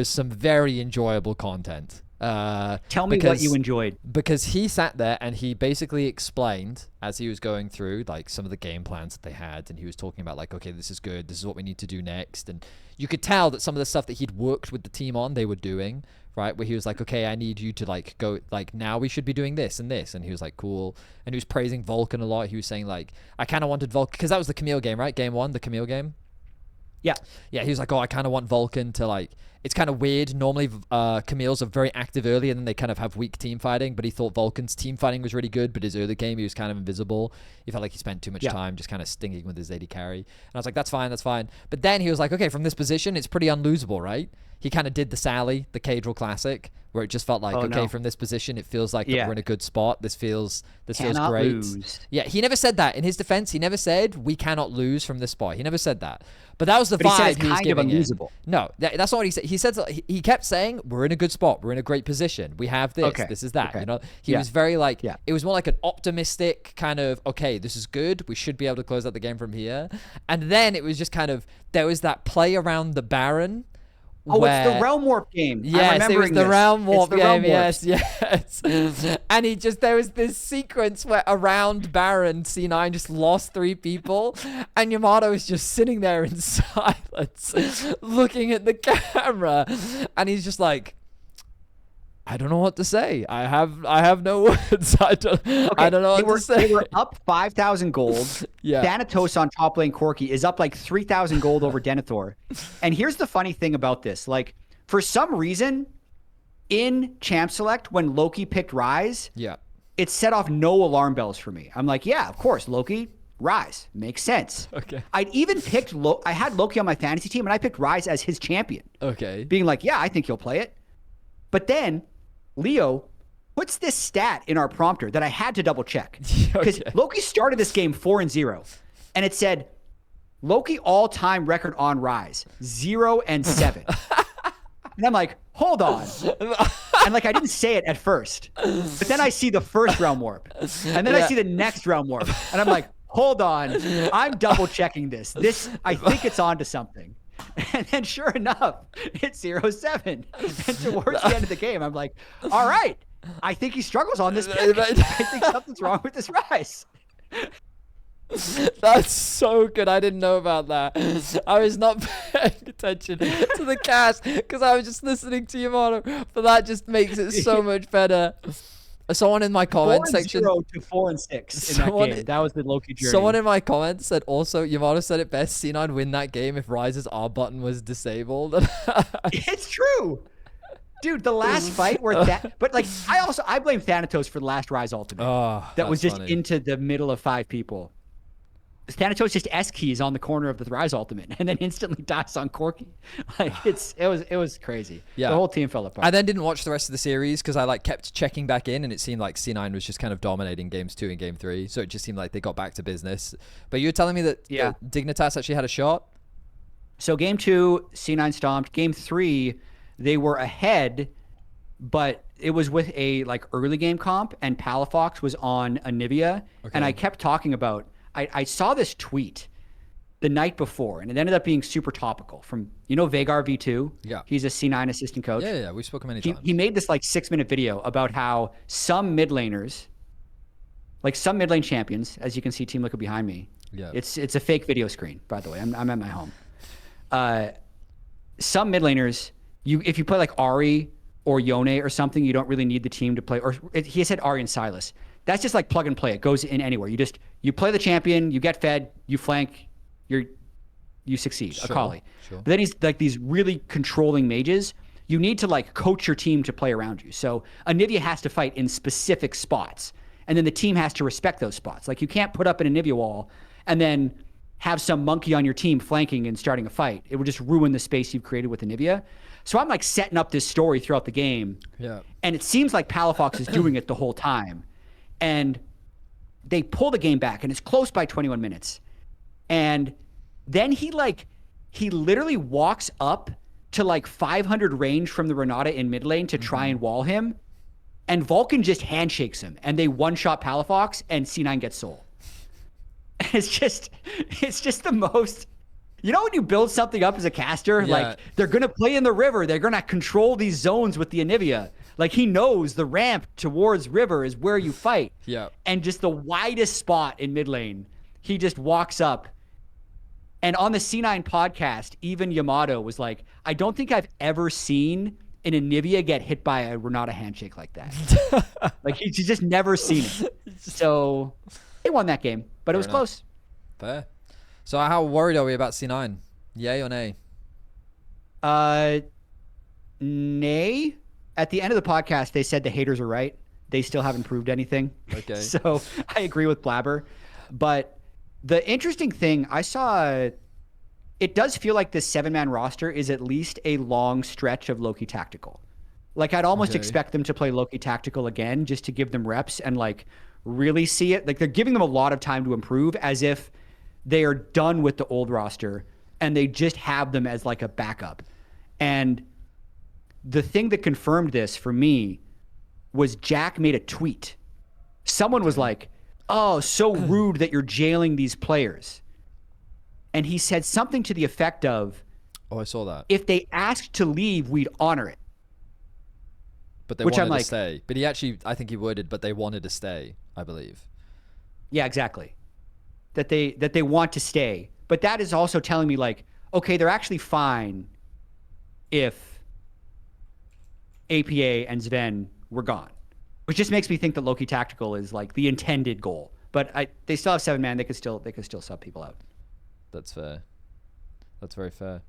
[SPEAKER 2] some very enjoyable content.
[SPEAKER 1] Tell me what you enjoyed.
[SPEAKER 2] Because he sat there and he basically explained as he was going through like some of the game plans that they had, and he was talking about like, okay, this is good, this is what we need to do next, and you could tell that some of the stuff that he'd worked with the team on, they were doing, right? Where he was like, okay, I need you to like go, like now we should be doing this and this, and he was like, cool. And he was praising Vulcan a lot. He was saying like, I kind of wanted Vulcan, because that was the Camille game, right? Game 1, the Camille game. Yeah, he was like, oh, I kind of want Vulcan to like, it's kind of weird. Normally, Camille's are very active early, and then they kind of have weak team fighting, but he thought Vulcan's team fighting was really good, but his early game, he was kind of invisible. He felt like he spent too much time just kind of stinging with his AD carry. And I was like, that's fine. But then he was like, okay, from this position, it's pretty unlosable, right? He kind of did the Sally, the Cadral Classic, where it just felt like, from this position, it feels like that we're in a good spot. This feels great.
[SPEAKER 1] Lose.
[SPEAKER 2] Yeah, he never said that. In his defense, he never said, we cannot lose from this spot. He never said that. But that was the vibe he was giving it. No, that's not what he said. He said, he kept saying, we're in a good spot. We're in a great position. We have this. This is that. You know, he was very like, it was more like an optimistic kind of, okay, this is good. We should be able to close out the game from here. And then it was just kind of, there was that play around the Baron.
[SPEAKER 1] Oh, it's the Realm Warp game.
[SPEAKER 2] Yes, it was the Realm Warp game. Yes. And there was this sequence where around Baron, C9 just lost 3 people, and Yamato is just sitting there in silence, looking at the camera, and he's just like, I don't know what to say. I have no words. I don't know what to say.
[SPEAKER 1] They were up 5,000 gold. Thanatos on top lane Corki is up like 3,000 gold over Denethor. And here's the funny thing about this. Like, for some reason, in Champ Select, when Loki picked Ryze, it set off no alarm bells for me. I'm like, yeah, of course, Loki, Ryze. Makes sense.
[SPEAKER 2] Okay.
[SPEAKER 1] I'd even picked, I had Loki on my fantasy team, and I picked Ryze as his champion.
[SPEAKER 2] Okay.
[SPEAKER 1] Being like, yeah, I think he'll play it. But then Leo puts this stat in our prompter that I had to double check. Because Loki started this game 4-0. And it said, Loki all-time record on Ryze, 0-7. And I'm like, hold on. And like, I didn't say it at first, but then I see the first round warp, and then I see the next round warp, and I'm like, hold on, I'm double checking this. I think it's onto something. And then sure enough, it's 0-7. And towards the end of the game, I'm like, all right, I think he struggles on this pick. I think something's wrong with this Rise.
[SPEAKER 2] That's so good. I didn't know about that. I was not paying attention to the cast because I was just listening to Yamato. But that just makes it so much better. Someone in my comment section
[SPEAKER 1] 4-0 to 4-6 in that game. That was the Loki journey.
[SPEAKER 2] Someone in my comments said also Yamato said it best. C9 win that game if Rise's R button was disabled.
[SPEAKER 1] It's true. Dude, the last fight where that, but like, I blame Thanatos for the last Rise ultimate. That was just funny. Into the middle of 5 people. Thanatos just S keys on the corner of the Rise ultimate and then instantly dies on Corki. Like it was crazy. Yeah, the whole team fell apart.
[SPEAKER 2] I then didn't watch the rest of the series because I like kept checking back in, and it seemed like C9 was just kind of dominating games 2 and game 3. So it just seemed like they got back to business. But you were telling me that Dignitas actually had a shot.
[SPEAKER 1] So game 2, C9 stomped. Game 3, they were ahead, but it was with a like early game comp, and Palafox was on Anivia, and I kept talking about. I saw this tweet the night before, and it ended up being super topical from, Vagar V2?
[SPEAKER 2] Yeah.
[SPEAKER 1] He's a C9 assistant coach.
[SPEAKER 2] Yeah. We've spoken many times.
[SPEAKER 1] He made this like 6-minute video about how some mid laners, like some mid lane champions, as you can see Team Liquid behind me. Yeah. It's a fake video screen, by the way. I'm at my home. Some mid laners, if you play like Ahri or Yone or something, you don't really need the team to play. Or he said Ahri and Sylas. That's just like plug and play. It goes in anywhere. You play the champion, you get fed, you flank, you succeed. Sure, Akali. Sure. But then he's like these really controlling mages. You need to like coach your team to play around you. So Anivia has to fight in specific spots, and then the team has to respect those spots. Like you can't put up an Anivia wall and then have some monkey on your team flanking and starting a fight. It would just ruin the space you've created with Anivia. So I'm like setting up this story throughout the game. Yeah. And it seems like Palafox is doing it the whole time. And they pull the game back, and it's close by 21 minutes. And then he literally walks up to like 500 range from the Renata in mid lane to try and wall him. And Vulcan just handshakes him, and they one-shot Palafox, and C9 gets soul. It's just the most... when you build something up as a caster, like they're going to play in the river. They're going to control these zones with the Anivia. Like he knows the ramp towards river is where you fight. Yeah. And just the widest spot in mid lane, he just walks up. And on the C9 podcast, even Yamato was like, I don't think I've ever seen an Anivia get hit by a Renata handshake like that. Like he's just never seen it. So they won that game, but it was close.
[SPEAKER 2] Fair. So how worried are we about C9? Yay or nay?
[SPEAKER 1] Nay. At the end of the podcast, they said the haters are right. They still haven't proved anything. Okay. So I agree with Blabber. But the interesting thing, I saw, it does feel like this 7-man roster is at least a long stretch of Loki Tactical. Like I'd almost expect them to play Loki Tactical again just to give them reps and like really see it. Like they're giving them a lot of time to improve as if they are done with the old roster and they just have them as like a backup. And the thing that confirmed this for me was Jack made a tweet. Someone was like, oh, so rude that you're jailing these players. And he said something to the effect of,
[SPEAKER 2] oh, I saw that.
[SPEAKER 1] If they asked to leave, we'd honor it.
[SPEAKER 2] But they wanted to stay. But I think he worded, but they wanted to stay, I believe.
[SPEAKER 1] Yeah, exactly. That they want to stay. But that is also telling me like, okay, they're actually fine if APA and Sven were gone, which just makes me think that Loki Tactical is like the intended goal. But they still have 7-man. They could still sub people out.
[SPEAKER 2] That's fair. That's very fair.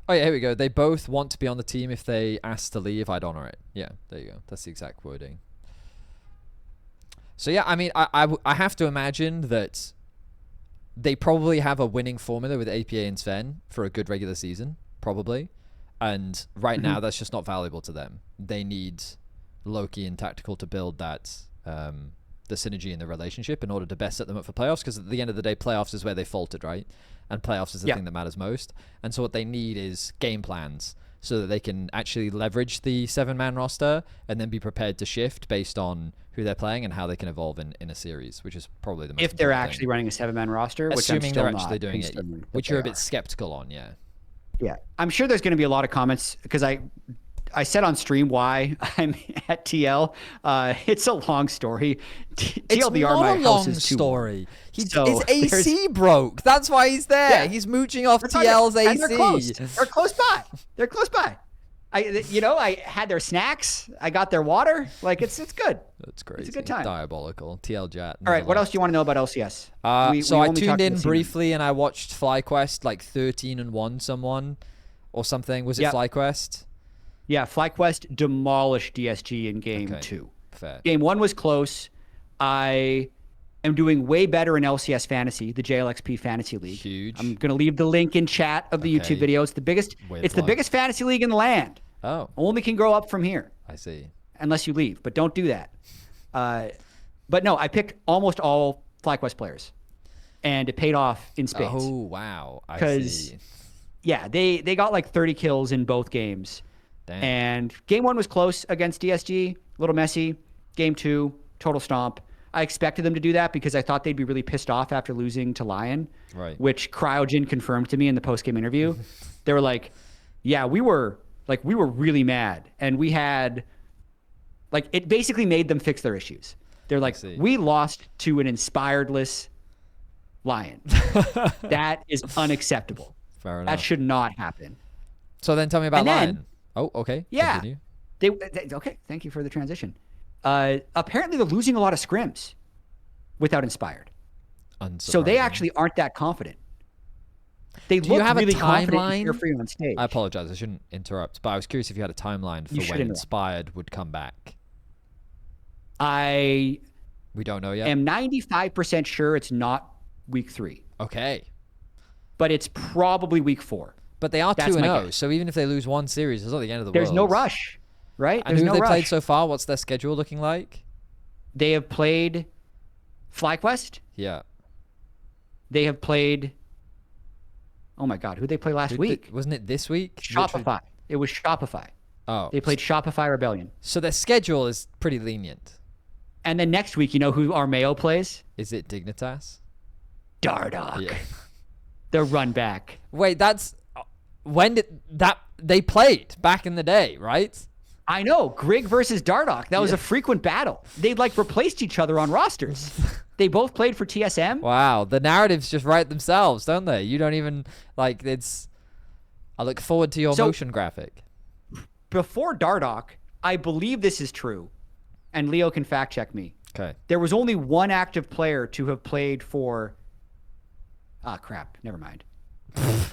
[SPEAKER 2] Oh yeah, here we go. They both want to be on the team. If they ask to leave, I'd honor it. Yeah, there you go. That's the exact wording. So yeah, I mean, I have to imagine that they probably have a winning formula with APA and Sven for a good regular season, probably. And right now, that's just not valuable to them. They need Loki and Tactical to build that the synergy in the relationship in order to best set them up for playoffs. Because at the end of the day, playoffs is where they faltered, right? And playoffs is the thing that matters most. And so what they need is game plans so that they can actually leverage the 7-man roster and then be prepared to shift based on who they're playing and how they can evolve in a series, which is probably the most
[SPEAKER 1] if they're
[SPEAKER 2] important
[SPEAKER 1] actually
[SPEAKER 2] thing.
[SPEAKER 1] running a 7-man roster, which
[SPEAKER 2] Assuming
[SPEAKER 1] I'm still
[SPEAKER 2] they're actually
[SPEAKER 1] not
[SPEAKER 2] doing it, which you're a bit skeptical on, yeah.
[SPEAKER 1] Yeah, I'm sure there's going to be a lot of comments because I said on stream why I'm at TL. It's a long story.
[SPEAKER 2] It's
[SPEAKER 1] TLDR,
[SPEAKER 2] not
[SPEAKER 1] my
[SPEAKER 2] a long
[SPEAKER 1] house is too
[SPEAKER 2] story. His
[SPEAKER 1] there's-
[SPEAKER 2] AC broke. That's why he's there.
[SPEAKER 1] Yeah.
[SPEAKER 2] He's mooching off
[SPEAKER 1] That's why
[SPEAKER 2] TL's
[SPEAKER 1] and
[SPEAKER 2] AC.
[SPEAKER 1] They're close by. They're close by. I had their snacks. I got their water. Like it's good.
[SPEAKER 2] That's crazy.
[SPEAKER 1] It's a good time.
[SPEAKER 2] Diabolical. TL Jatt.
[SPEAKER 1] All right, what else do you want to know about LCS?
[SPEAKER 2] So I
[SPEAKER 1] only
[SPEAKER 2] tuned
[SPEAKER 1] talked
[SPEAKER 2] in
[SPEAKER 1] to the
[SPEAKER 2] briefly and I watched FlyQuest like 13-1 someone or something. Was it FlyQuest?
[SPEAKER 1] Yeah, FlyQuest demolished DSG in game 2.
[SPEAKER 2] Fair.
[SPEAKER 1] Game 1 was close. I am doing way better in LCS Fantasy, the JLXP Fantasy League.
[SPEAKER 2] Huge.
[SPEAKER 1] I'm going to leave the link in chat of the YouTube video. It's the biggest fantasy league in the land.
[SPEAKER 2] Oh.
[SPEAKER 1] Only can grow up from here.
[SPEAKER 2] I see.
[SPEAKER 1] Unless you leave, but don't do that. But no, I picked almost all FlyQuest players. And it paid off in spades.
[SPEAKER 2] Oh, wow. I see.
[SPEAKER 1] Yeah, they got like 30 kills in both games.
[SPEAKER 2] Damn.
[SPEAKER 1] And game 1 was close against DSG, a little messy. Game 2, total stomp. I expected them to do that because I thought they'd be really pissed off after losing to Lion,
[SPEAKER 2] right?
[SPEAKER 1] Which Cryogen confirmed to me in the post-game interview. They were like, yeah, we were really mad. And we had, like, it basically made them fix their issues. They're like, we lost to an inspiredless Lion. That is unacceptable.
[SPEAKER 2] Fair enough.
[SPEAKER 1] That should not happen.
[SPEAKER 2] So then tell me about Lion. Oh, okay.
[SPEAKER 1] Yeah.
[SPEAKER 2] Continue.
[SPEAKER 1] Okay, thank you for the transition. Apparently they're losing a lot of scrims without Inspired. So they actually aren't that confident. They look really confident and free on stage.
[SPEAKER 2] I apologize, I shouldn't interrupt, but I was curious if you had a timeline for when Inspired would come back.
[SPEAKER 1] We
[SPEAKER 2] don't know yet.
[SPEAKER 1] am 95% sure it's not week 3.
[SPEAKER 2] Okay.
[SPEAKER 1] But it's probably week 4.
[SPEAKER 2] But they are 2-0, so even if they lose one series, it's not the end of the world.
[SPEAKER 1] There's no rush, right?
[SPEAKER 2] And who have they played so far? What's their schedule looking like?
[SPEAKER 1] They have played FlyQuest.
[SPEAKER 2] Yeah.
[SPEAKER 1] They have played... Oh my God, who'd they play last week?
[SPEAKER 2] Wasn't it this week?
[SPEAKER 1] Shopify. It was Shopify.
[SPEAKER 2] Oh.
[SPEAKER 1] They played Shopify Rebellion.
[SPEAKER 2] So their schedule is pretty lenient.
[SPEAKER 1] And then next week, you know who Armeo plays?
[SPEAKER 2] Is it Dignitas?
[SPEAKER 1] Dardoch.
[SPEAKER 2] Yeah.
[SPEAKER 1] The run back.
[SPEAKER 2] Wait, that's... When did that... They played back in the day, right?
[SPEAKER 1] I know. Grig versus Dardoch. That was a frequent battle. They like replaced each other on rosters. They both played for TSM.
[SPEAKER 2] Wow. The narratives just write themselves, don't they? You don't even... Like, it's... I look forward to your motion graphic.
[SPEAKER 1] Before Dardoch, I believe this is true, and Leo can fact check me.
[SPEAKER 2] Okay.
[SPEAKER 1] There was only one active player to have played for... Ah, crap. Never mind.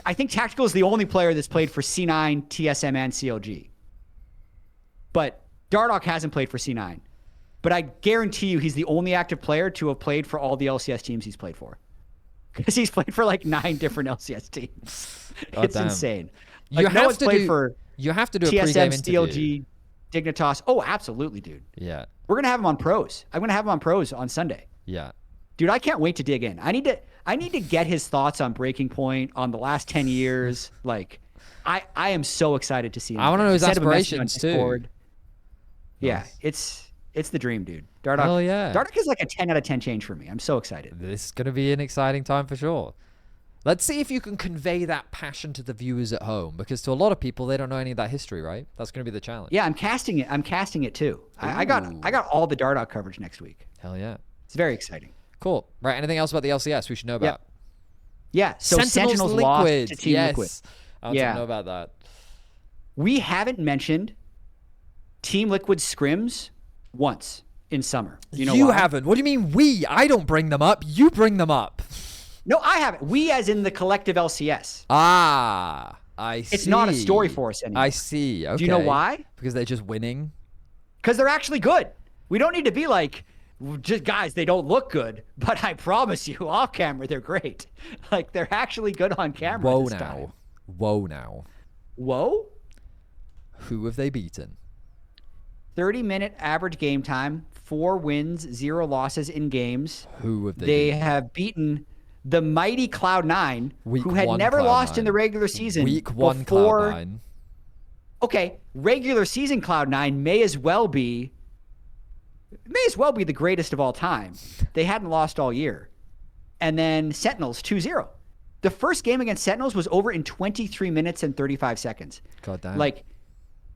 [SPEAKER 1] I think Tactical is the only player that's played for C9, TSM, and CLG. But Dardoch hasn't played for C9. But I guarantee you he's the only active player to have played for all the LCS teams he's played for. Because he's played for like 9 different LCS teams. It's insane. Like,
[SPEAKER 2] you have to do a
[SPEAKER 1] TSM,
[SPEAKER 2] pregame interview.
[SPEAKER 1] CLG, Dignitas. Oh, absolutely, dude.
[SPEAKER 2] Yeah.
[SPEAKER 1] We're going to have him on pros. I'm going to have him on pros on Sunday.
[SPEAKER 2] Yeah.
[SPEAKER 1] Dude, I can't wait to dig in. I need to get his thoughts on Breaking Point, on the last 10 years. Like, I am so excited to see him.
[SPEAKER 2] I want to know his aspirations too.
[SPEAKER 1] Yeah, it's the dream, dude. Dardoch.
[SPEAKER 2] Hell yeah.
[SPEAKER 1] Dardoch is like a 10 out of 10 change for me. I'm so excited.
[SPEAKER 2] This is going to be an exciting time for sure. Let's see if you can convey that passion to the viewers at home, because to a lot of people, they don't know any of that history, right? That's going to be the challenge.
[SPEAKER 1] Yeah, I'm casting it too. I got all the Dardoch coverage next week.
[SPEAKER 2] Hell yeah.
[SPEAKER 1] It's very exciting.
[SPEAKER 2] Cool. Right, anything else about the LCS we should know about?
[SPEAKER 1] Yeah, so Sentinels lost to Team Liquid.
[SPEAKER 2] I want to know about that.
[SPEAKER 1] We haven't mentioned Team Liquid scrims once in summer. You know why?
[SPEAKER 2] Haven't. What do you mean we? I don't bring them up. You bring them up.
[SPEAKER 1] No, I haven't. We as in the collective LCS.
[SPEAKER 2] Ah, I see.
[SPEAKER 1] It's not a story for us anymore.
[SPEAKER 2] I see. Okay.
[SPEAKER 1] Do you know why?
[SPEAKER 2] Because they're just winning?
[SPEAKER 1] Because they're actually good. We don't need to be like, just guys, they don't look good, but I promise you, off camera, they're great. Like, they're actually good on camera this time.
[SPEAKER 2] Whoa now.
[SPEAKER 1] Whoa?
[SPEAKER 2] Who have they beaten?
[SPEAKER 1] 30-minute average game time, 4 wins, 0 losses in games.
[SPEAKER 2] Who have they
[SPEAKER 1] beaten?
[SPEAKER 2] They
[SPEAKER 1] have beaten the mighty Cloud9, who had never lost in the regular season.
[SPEAKER 2] Week 1 Cloud9.
[SPEAKER 1] okay, regular season Cloud9 may as well be the greatest of all time. They hadn't lost all year. And then Sentinels 2-0. The first game against Sentinels was over in 23 minutes and 35 seconds.
[SPEAKER 2] God damn.
[SPEAKER 1] Like,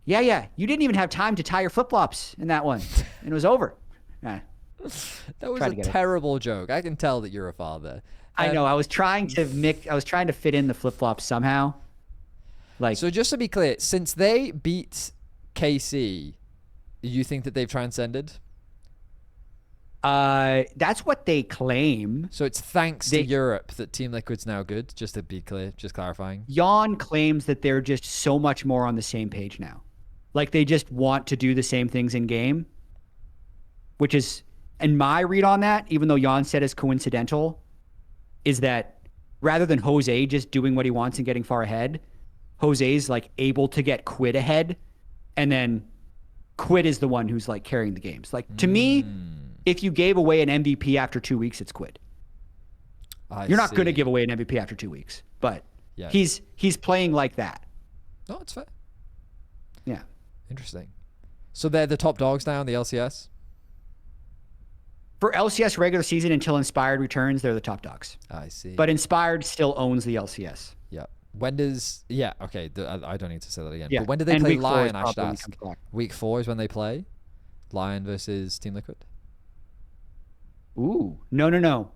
[SPEAKER 1] yeah. You didn't even have time to tie your flip-flops in that one. And it was over.
[SPEAKER 2] That was a terrible joke. I can tell that you're a father.
[SPEAKER 1] I know. I was trying to fit in the flip-flops somehow. Like,
[SPEAKER 2] so just to be clear, since they beat KC, you think that they've transcended?
[SPEAKER 1] That's what they claim.
[SPEAKER 2] So it's thanks to Europe that Team Liquid's now good, just to be clear, just clarifying.
[SPEAKER 1] Jan claims that they're just so much more on the same page now. Like, they just want to do the same things in game, which is, and my read on that, even though Jan said is coincidental, is that rather than Jose just doing what he wants and getting far ahead, Jose's like able to get Quid ahead, and then Quid is the one who's like carrying the games. Like, to me, if you gave away an MVP after 2 weeks, it's Quid. You're not going to give away an MVP after 2 weeks, but he's playing like that.
[SPEAKER 2] Oh, it's fair.
[SPEAKER 1] Yeah.
[SPEAKER 2] Interesting. So they're the top dogs now in the LCS?
[SPEAKER 1] For LCS regular season until Inspired returns, they're the top dogs.
[SPEAKER 2] I see.
[SPEAKER 1] But Inspired still owns the LCS.
[SPEAKER 2] Yeah. When does... Yeah, okay. I don't need to say that again.
[SPEAKER 1] Yeah.
[SPEAKER 2] But when do they play
[SPEAKER 1] week
[SPEAKER 2] Lion, I should
[SPEAKER 1] probably
[SPEAKER 2] ask? Week 4 is when they play? Lion versus Team Liquid?
[SPEAKER 1] Ooh. No.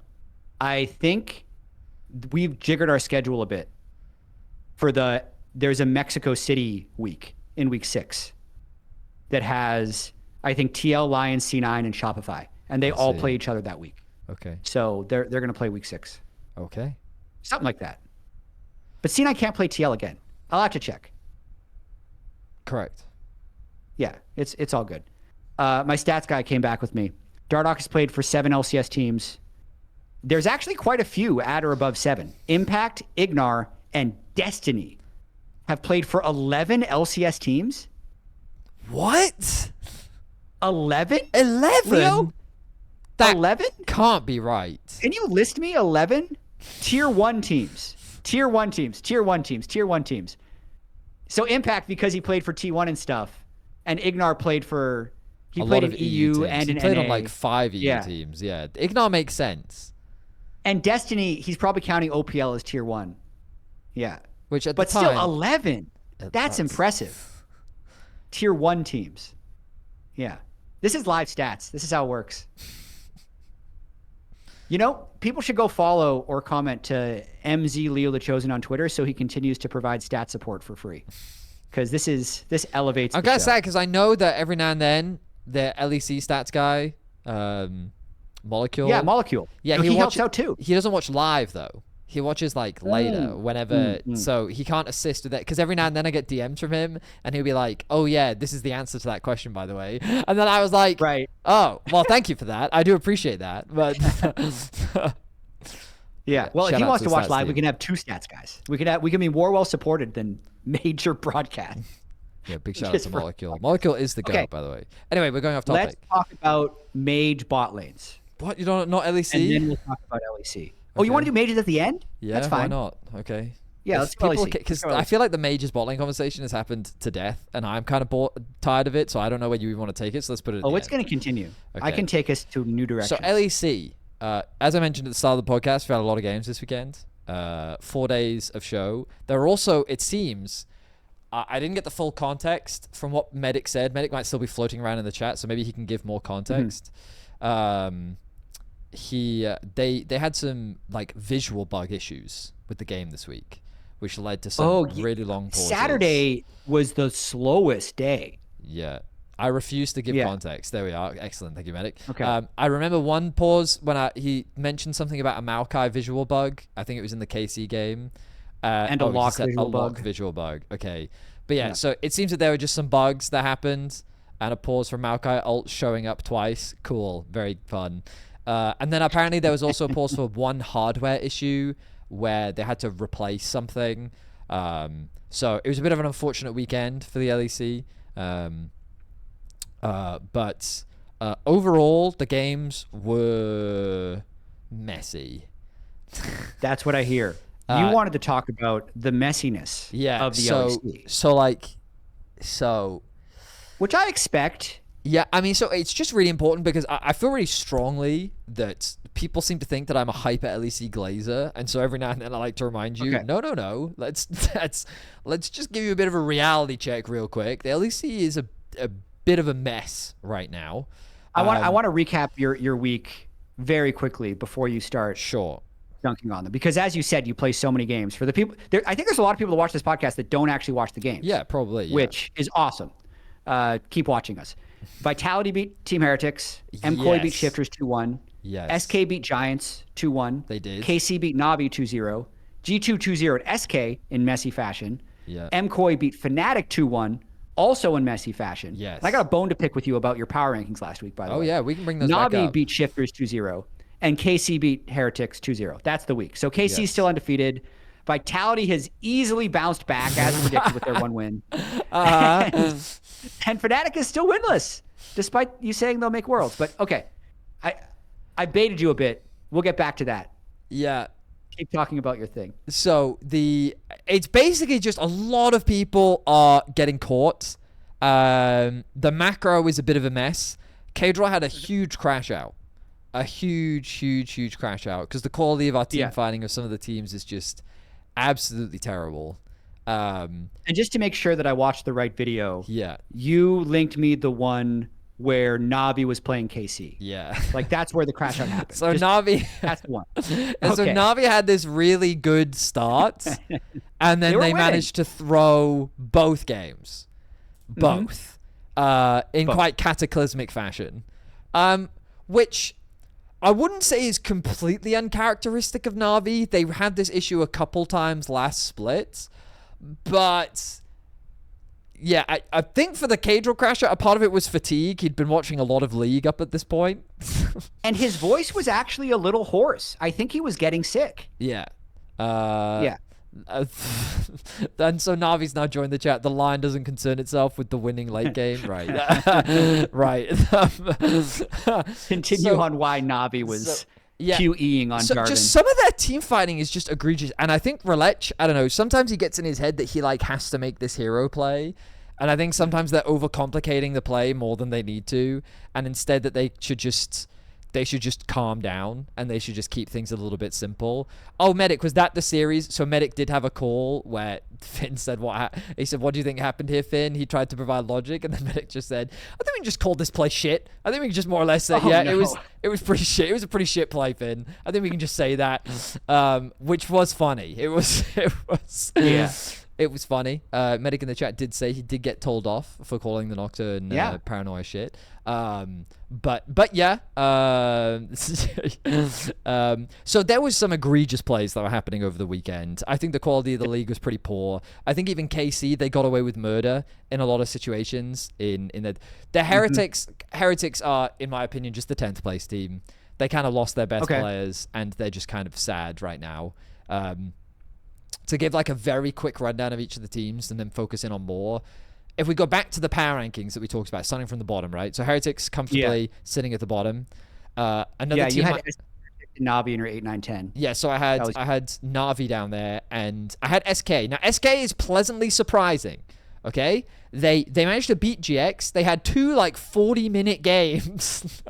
[SPEAKER 1] I think we've jiggered our schedule a bit. There's a Mexico City week in week 6 that has, I think, TL, Lion, C9, and Shopify. And they all play each other that week.
[SPEAKER 2] Okay.
[SPEAKER 1] So they're going to play week 6.
[SPEAKER 2] Okay.
[SPEAKER 1] Something like that. But C9 can't play TL again. I'll have to check.
[SPEAKER 2] Correct.
[SPEAKER 1] Yeah, it's all good. My stats guy came back with me. Dardoch has played for 7 LCS teams. There's actually quite a few at or above 7. Impact, Ignar, and Destiny have played for 11 LCS teams.
[SPEAKER 2] What?
[SPEAKER 1] 11?
[SPEAKER 2] 11?
[SPEAKER 1] Leo?
[SPEAKER 2] That
[SPEAKER 1] 11?
[SPEAKER 2] Can't be right.
[SPEAKER 1] Can you list me 11 tier 1 teams? Tier 1 teams. So Impact, because he played for T1 and stuff, and Ignar played for... He played in EU and in NA.
[SPEAKER 2] He played on like 5 EU teams, yeah. Ignar makes sense.
[SPEAKER 1] And Destiny, he's probably counting OPL as tier 1. Yeah.
[SPEAKER 2] Which at the time...
[SPEAKER 1] But still, 11. That's impressive. Tier 1 teams. Yeah. This is live stats. This is how it works. You know, people should go follow or comment to MZ Leo the Chosen on Twitter so he continues to provide stat support for free. Because this elevates
[SPEAKER 2] I'm kind of sad because I know that every now and then the LEC stats guy, Molecule.
[SPEAKER 1] Yeah, Molecule.
[SPEAKER 2] Yeah,
[SPEAKER 1] no, he helps out too.
[SPEAKER 2] He doesn't watch live though. He watches like later, whenever. So he can't assist with it because every now and then I get DMs from him, and he'll be like, "Oh yeah, this is the answer to that question, by the way." And then I was like,
[SPEAKER 1] "Right.
[SPEAKER 2] Oh, well, thank you for that. I do appreciate that." But
[SPEAKER 1] yeah. Well, if he wants to watch live, we can have 2 stats guys. We can be more well supported than major broadcast.
[SPEAKER 2] Yeah, big shout out to Molecule. Molecule is the GOAT, by the way. Anyway, we're going off topic.
[SPEAKER 1] Let's talk about Mage bot lanes.
[SPEAKER 2] What? You don't not LEC?
[SPEAKER 1] And then we'll talk about LEC. Oh, you want to do Mages at the end?
[SPEAKER 2] Yeah,
[SPEAKER 1] that's fine.
[SPEAKER 2] Why not? Okay.
[SPEAKER 1] Yeah, let's do LEC.
[SPEAKER 2] Because I feel like the Mages bot lane conversation has happened to death, and I'm kind of tired of it, so I don't know where you even want to take it, so let's put it
[SPEAKER 1] it's going to continue. Okay. I can take us to new directions.
[SPEAKER 2] So LEC, as I mentioned at the start of the podcast, we had a lot of games this weekend. 4 days of show. There are also, it seems... I didn't get the full context from what Medic said. Medic might still be floating around in the chat, so maybe he can give more context. They had some like visual bug issues with the game this week, which led to some really long pauses.
[SPEAKER 1] Saturday was the slowest day.
[SPEAKER 2] Yeah. I refuse to give context. There we are. Excellent. Thank you, Medic.
[SPEAKER 1] Okay.
[SPEAKER 2] I remember one pause when he mentioned something about a Maokai visual bug. I think it was in the KC game.
[SPEAKER 1] And a lock
[SPEAKER 2] visual bug. Okay. But yeah, so it seems that there were just some bugs that happened and a pause from Maokai ult showing up twice. Cool. Very fun. And then apparently there was also a pause for one hardware issue where they had to replace something. So it was a bit of an unfortunate weekend for the LEC. But overall, the games were messy.
[SPEAKER 1] That's what I hear. You wanted to talk about the messiness of the LEC.
[SPEAKER 2] So like, So,
[SPEAKER 1] which I expect.
[SPEAKER 2] Yeah, I mean, so it's just really important because I feel really strongly that people seem to think that I'm a hyper LEC glazer, and so every now and then I like to remind you, no, let's just give you a bit of a reality check real quick. The LEC is a bit of a mess right now.
[SPEAKER 1] I want to recap your week very quickly before you start.
[SPEAKER 2] Sure.
[SPEAKER 1] Dunking on them, because as you said, you play so many games. For the people there, I think there's a lot of people that watch this podcast that don't actually watch the games.
[SPEAKER 2] Yeah, probably. Yeah.
[SPEAKER 1] Which is awesome. Keep watching us. Vitality beat Team Heretics. MKOI beat Shifters 2-1.
[SPEAKER 2] Yes.
[SPEAKER 1] SK beat Giants 2-1.
[SPEAKER 2] They did.
[SPEAKER 1] KC beat Navi 2-0. G2 2-0 at SK in messy fashion.
[SPEAKER 2] Yeah.
[SPEAKER 1] MKOI beat Fnatic 2-1, also in messy fashion.
[SPEAKER 2] Yes.
[SPEAKER 1] And I got a bone to pick with you about your power rankings last week, by the way.
[SPEAKER 2] Oh yeah, we can bring those back
[SPEAKER 1] Navi
[SPEAKER 2] up.
[SPEAKER 1] beat Shifters 2-0. And KC beat Heretics 2-0. That's the week. So KC's still undefeated. Vitality has easily bounced back as predicted with their 1 win. And Fnatic is still winless, despite you saying they'll make Worlds. But okay, I baited you a bit. We'll get back to that.
[SPEAKER 2] Yeah.
[SPEAKER 1] Keep talking about your thing.
[SPEAKER 2] So it's basically just a lot of people are getting caught. The macro is a bit of a mess. K-Draw had a huge crash out. A huge crash out because the quality of our team fighting of some of the teams is just absolutely terrible.
[SPEAKER 1] And just to make sure that I watched the right video,
[SPEAKER 2] yeah,
[SPEAKER 1] you linked me the one where Navi was playing KC.
[SPEAKER 2] Yeah,
[SPEAKER 1] like that's where the crash out happened.
[SPEAKER 2] So Navi,
[SPEAKER 1] that's the one.
[SPEAKER 2] And so Navi had this really good start, and then they managed to throw both games, both in quite cataclysmic fashion, which I wouldn't say is completely uncharacteristic of Navi. They had this issue a couple times last split, but yeah, I think for the K-Draw crasher, a part of it was fatigue. He'd been watching a lot of League up at this point.
[SPEAKER 1] And his voice was actually a little hoarse. I think he was getting sick.
[SPEAKER 2] Yeah.
[SPEAKER 1] Yeah.
[SPEAKER 2] And so Navi's now joined the chat. The line doesn't concern itself with the winning late game. Right. Right.
[SPEAKER 1] Continue on why Navi was QEing on Jarvan.
[SPEAKER 2] Just some of their team fighting is just egregious. And I think Relech, I don't know, sometimes he gets in his head that he like has to make this hero play. And I think sometimes they're overcomplicating the play more than they need to. And instead that they should just calm down and they should just keep things a little bit simple. Oh, Medic, was that the series? So Medic did have a call where Finn said, he said, what do you think happened here, Finn? He tried to provide logic, and then Medic just said, I think we can just call this play shit. I think we can just more or less say, it was pretty shit. It was a pretty shit play, Finn. I think we can just say that, which was funny. It was funny. Medic in the chat did say he did get told off for calling the Nocturne paranoia shit. But yeah. So there was some egregious plays that were happening over the weekend. I think the quality of the league was pretty poor. I think even KC, they got away with murder in a lot of situations. In the Heretics. Heretics are, in my opinion, just the 10th place team. They kind of lost their best players, and they're just kind of sad right now. To give like a very quick rundown of each of the teams and then focus in on more. If we go back to the power rankings that we talked about, starting from the bottom, right? So Heretics comfortably sitting at the bottom. Another team
[SPEAKER 1] you had Navi in your 8, 9, 10.
[SPEAKER 2] Yeah, so I had Navi down there, and I had SK. Now SK is pleasantly surprising. Okay, they managed to beat GX. They had 2 like 40-minute games.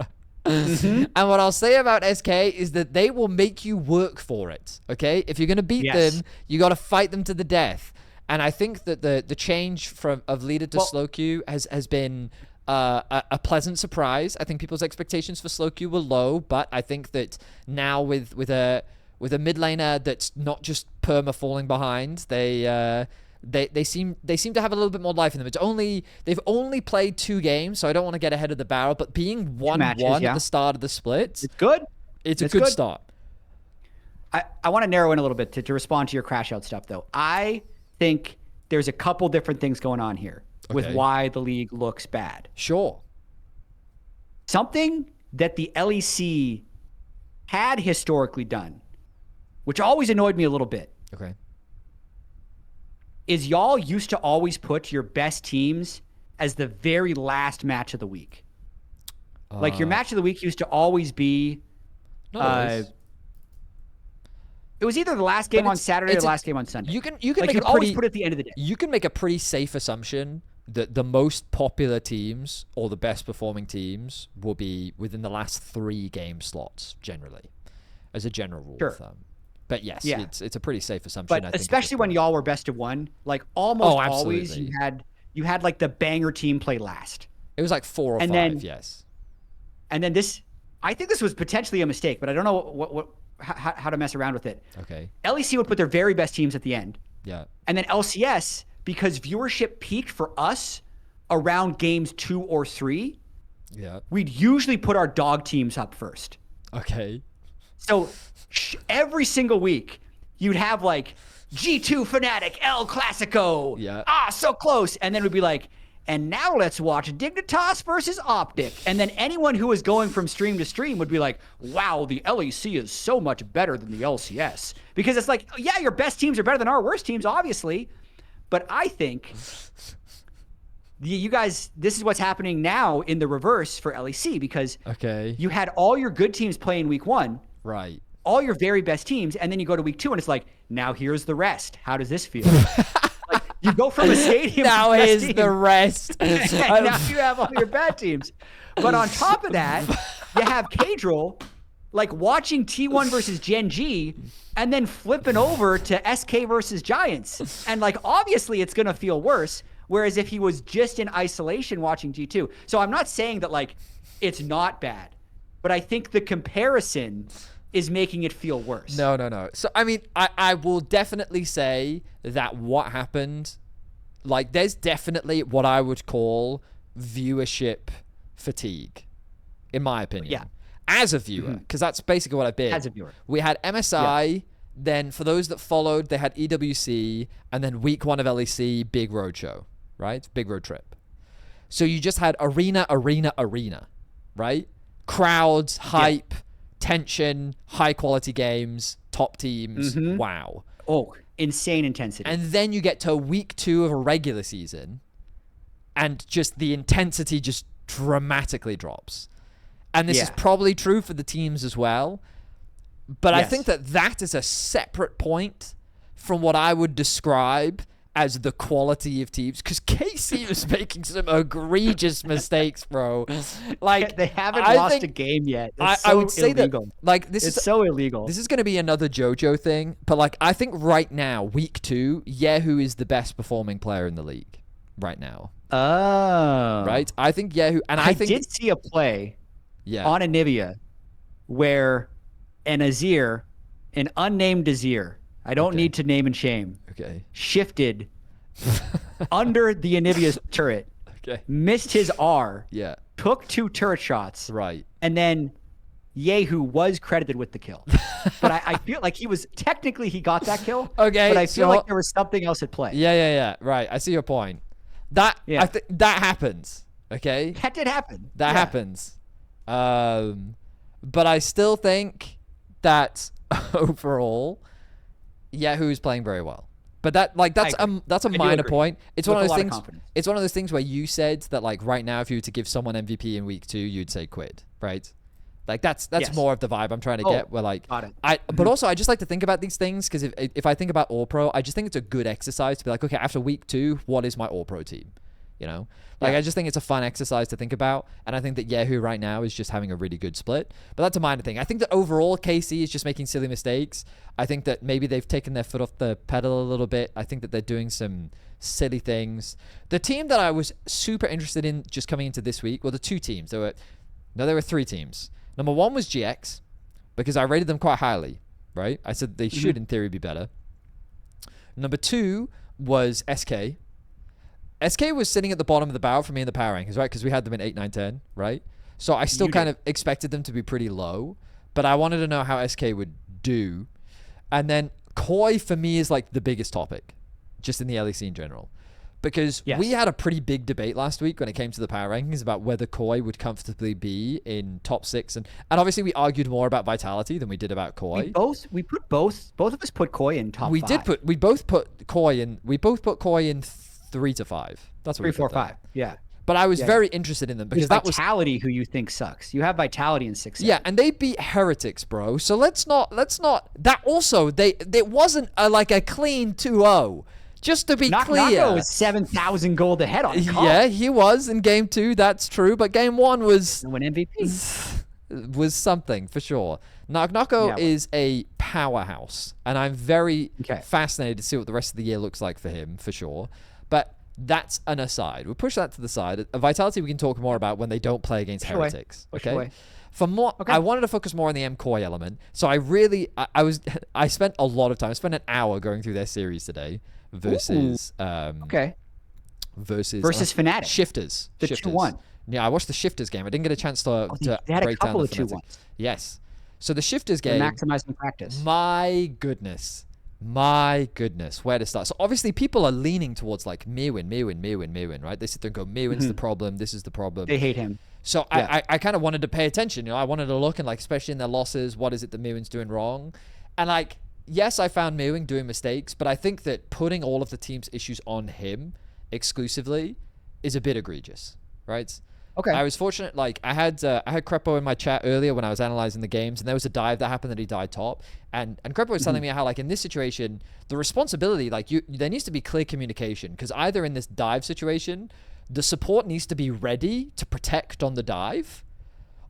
[SPEAKER 2] And what I'll say about SK is that they will make you work for it. Okay, if you're gonna beat them, you got to fight them to the death. And I think that the change of leader to slow queue has been a pleasant surprise. I think people's expectations for slow queue were low, but I think that now with a mid laner that's not just perma falling behind, they seem to have a little bit more life in them. They've only played 2 games, so I don't want to get ahead of the barrel. But being 1-1 at the start of the split,
[SPEAKER 1] it's good.
[SPEAKER 2] It's a good start.
[SPEAKER 1] I want to narrow in a little bit to respond to your crash out stuff, though. I think there's a couple different things going on here with why the league looks bad.
[SPEAKER 2] Sure.
[SPEAKER 1] Something that the LEC had historically done, which always annoyed me a little bit.
[SPEAKER 2] Okay.
[SPEAKER 1] Is y'all used to always put your best teams as the very last match of the week. Like your match of the week used to always be it was either the last game on Saturday or the last game on Sunday.
[SPEAKER 2] You can
[SPEAKER 1] like
[SPEAKER 2] make
[SPEAKER 1] you'd always put it at the end of the day.
[SPEAKER 2] You can make a pretty safe assumption the most popular teams or the best performing teams will be within the last 3 game slots generally, as a general rule of thumb. But yes, it's a pretty safe assumption.
[SPEAKER 1] But I think especially when y'all were best of 1, like almost always you had like the banger team play last.
[SPEAKER 2] It was like 4 or 5, yes.
[SPEAKER 1] And then I think this was potentially a mistake, but I don't know how to mess around with it.
[SPEAKER 2] Okay.
[SPEAKER 1] LEC would put their very best teams at the end.
[SPEAKER 2] Yeah.
[SPEAKER 1] And then LCS, because viewership peaked for us around games 2 or 3, we'd usually put our dog teams up first.
[SPEAKER 2] Okay.
[SPEAKER 1] So every single week, you'd have like G2 Fnatic, El Clasico.
[SPEAKER 2] Yeah.
[SPEAKER 1] So close. And then we'd be like, and now let's watch Dignitas versus Optic. And then anyone who was going from stream to stream would be like, wow, the LEC is so much better than the LCS. Because it's like, yeah, your best teams are better than our worst teams, obviously. But I think you guys, this is what's happening now in the reverse for LEC, because you had all your good teams play in week 1.
[SPEAKER 2] Right.
[SPEAKER 1] All your very best teams, and then you go to week 2, and it's like, now here's the rest. How does this feel? Like, you go from a stadium
[SPEAKER 2] now
[SPEAKER 1] to
[SPEAKER 2] here's the rest.
[SPEAKER 1] Now you have all your bad teams. But on top of that, you have Kadril, like watching T1 versus Gen G, and then flipping over to SK versus Giants. And like, obviously it's going to feel worse. Whereas if he was just in isolation watching G2. So I'm not saying that like it's not bad, but I think the comparison is making it feel worse.
[SPEAKER 2] No. So, I mean, I will definitely say that what happened, like, there's definitely what I would call viewership fatigue, in my opinion.
[SPEAKER 1] Yeah.
[SPEAKER 2] As a viewer, because that's basically what I've been.
[SPEAKER 1] As a viewer.
[SPEAKER 2] We had MSI, then for those that followed, they had EWC, and then week 1 of LEC, big road show, right? Big road trip. So you just had arena, right? Crowds, hype, tension, high quality games, top teams. Wow.
[SPEAKER 1] Oh, insane intensity.
[SPEAKER 2] And then you get to week 2 of a regular season and just the intensity just dramatically drops. And this is probably true for the teams as well. But I think that is a separate point from what I would describe as the quality of teams, because KC was making some egregious mistakes, bro. Like,
[SPEAKER 1] they haven't lost a game yet. I would say illegal.
[SPEAKER 2] That, like, this
[SPEAKER 1] is
[SPEAKER 2] so
[SPEAKER 1] illegal.
[SPEAKER 2] This is going to be another JoJo thing, but like, I think right now, week 2, Yahoo is the best performing player in the league right now.
[SPEAKER 1] Oh,
[SPEAKER 2] right. I think Yahoo, and I think
[SPEAKER 1] did see a play, on Anivia, where an Azir, an unnamed Azir, I don't need to name and shame. Shifted under the Anivia's turret. Missed his R. Took 2 turret shots.
[SPEAKER 2] Right.
[SPEAKER 1] And then Yahoo was credited with the kill. But I feel like he got that kill. But I feel like there was something else at play.
[SPEAKER 2] Yeah. Right. I see your point. That that happens. Okay.
[SPEAKER 1] That did happen.
[SPEAKER 2] That happens. But I still think that overall, Yahoo is playing very well. But that's a minor point. It's one of those things. It's one of those things where you said that like right now, if you were to give someone MVP in week 2, you'd say Quid, right? Like that's more of the vibe I'm trying to get. Where like but also I just like to think about these things, because if I think about All Pro, I just think it's a good exercise to be like, okay, after week 2, what is my All Pro team? You know, like I just think it's a fun exercise to think about, and I think that Yahoo right now is just having a really good split. But that's a minor thing. I think that overall KC is just making silly mistakes. I think that maybe they've taken their foot off the pedal a little bit. I think that they're doing some silly things. The team that I was super interested in just coming into this week, well, the 2 teams. There were 3 teams. Number 1 was GX, because I rated them quite highly, right? I said they should in theory be better. Number 2 was SK. SK was sitting at the bottom of the barrel for me in the power rankings, right? Because we had them in 8, 9, 10, right? So I still kind of expected them to be pretty low, but I wanted to know how SK would do. And then Koi for me is like the biggest topic, just in the LEC in general. Because we had a pretty big debate last week when it came to the power rankings about whether Koi would comfortably be in top 6. And obviously we argued more about Vitality than we did about Koi.
[SPEAKER 1] We put both of us put Koi in top 5.
[SPEAKER 2] We both put Koi in 3 to 5. That's what
[SPEAKER 1] 3, 4, 5. Yeah.
[SPEAKER 2] But I was very interested in them because that was
[SPEAKER 1] Vitality, who you think sucks. You have Vitality in 6.
[SPEAKER 2] Yeah, and they beat Heretics, bro. So let's not. That also, it wasn't like a clean 2-0. Just to be clear.
[SPEAKER 1] Nako was 7,000 gold ahead on Call.
[SPEAKER 2] Yeah, he was in game 2. That's true. But game 1 was...
[SPEAKER 1] And win MVP.
[SPEAKER 2] Was something, for sure. Nako is a powerhouse. And I'm very fascinated to see what the rest of the year looks like for him, for sure. But that's an aside. We'll push that to the side. Vitality we can talk more about when they don't play against Heretics. Okay? For more, I wanted to focus more on the MCOY element. So I spent a lot of time. I spent an hour going through their series today versus versus
[SPEAKER 1] Fnatic.
[SPEAKER 2] Shifters.
[SPEAKER 1] The 2-1.
[SPEAKER 2] Yeah, I watched the Shifters game. I didn't get a chance to break down the Fnatic. Yes. So the Shifters game.
[SPEAKER 1] Maximizing practice.
[SPEAKER 2] My goodness, where to start? So obviously people are leaning towards like Mewin, right? They sit there and go, Mewin's the problem. This is the problem.
[SPEAKER 1] They hate him.
[SPEAKER 2] So I kind of wanted to pay attention. You know, I wanted to look and like, especially in their losses, what is it that Mewin's doing wrong? And like, yes, I found Mewin doing mistakes, but I think that putting all of the team's issues on him exclusively is a bit egregious, right?
[SPEAKER 1] Okay.
[SPEAKER 2] I was fortunate. Like I had Crepo in my chat earlier when I was analyzing the games, and there was a dive that happened that he died top, and Crepo was telling me how like in this situation the responsibility, like there needs to be clear communication, because either in this dive situation the support needs to be ready to protect on the dive,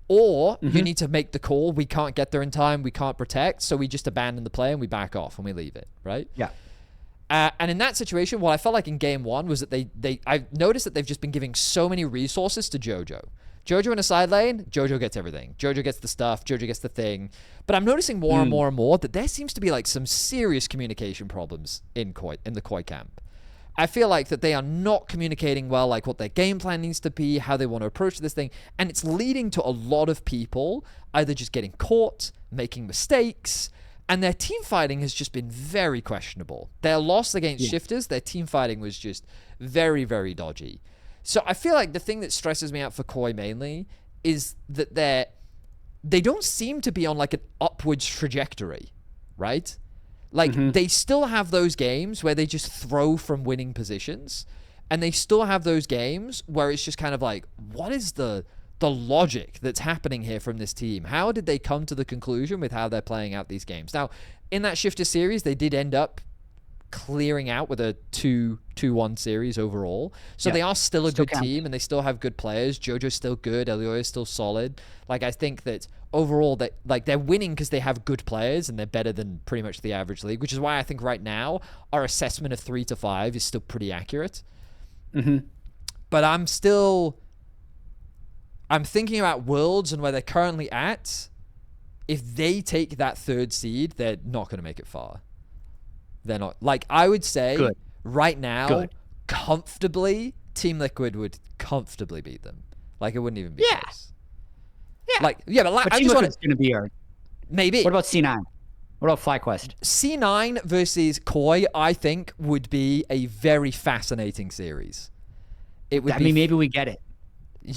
[SPEAKER 2] or you need to make the call, we can't get there in time, we can't protect, so we just abandon the play and we back off and we leave it, right?
[SPEAKER 1] Yeah.
[SPEAKER 2] And in that situation, what I felt like in game 1 was that I noticed that they've just been giving so many resources to Jojo. Jojo in a side lane, Jojo gets everything. Jojo gets the stuff, Jojo gets the thing. But I'm noticing more and more and more that there seems to be like some serious communication problems in the Koi camp. I feel like that they are not communicating well, like what their game plan needs to be, how they want to approach this thing. And it's leading to a lot of people either just getting caught, making mistakes, and their team fighting has just been very questionable. Their loss against Shifters, their team fighting was just very, very dodgy. So I feel like the thing that stresses me out for Koi mainly is that they don't seem to be on like an upwards trajectory, right? Like they still have those games where they just throw from winning positions, and they still have those games where it's just kind of like, what is the logic that's happening here from this team? How did they come to the conclusion with how they're playing out these games? Now, in that Shifter series, they did end up clearing out with a 2-1 series overall. So they are still a good team, and they still have good players. Jojo's still good. Elio is still solid. Like, I think that overall that like they're winning because they have good players and they're better than pretty much the average league, which is why I think right now our assessment of 3 to 5 is still pretty accurate. But I'm thinking about Worlds and where they're currently at. If they take that 3rd seed, they're not going to make it far. They're not. Like, I would say right now, comfortably, Team Liquid would comfortably beat them. Like, it wouldn't even be close. Yeah. Like, but I just want
[SPEAKER 1] going to be our...
[SPEAKER 2] Maybe.
[SPEAKER 1] What about C9? What about FlyQuest?
[SPEAKER 2] C9 versus Koi, I think, would be a very fascinating series. It would.
[SPEAKER 1] Maybe we get it.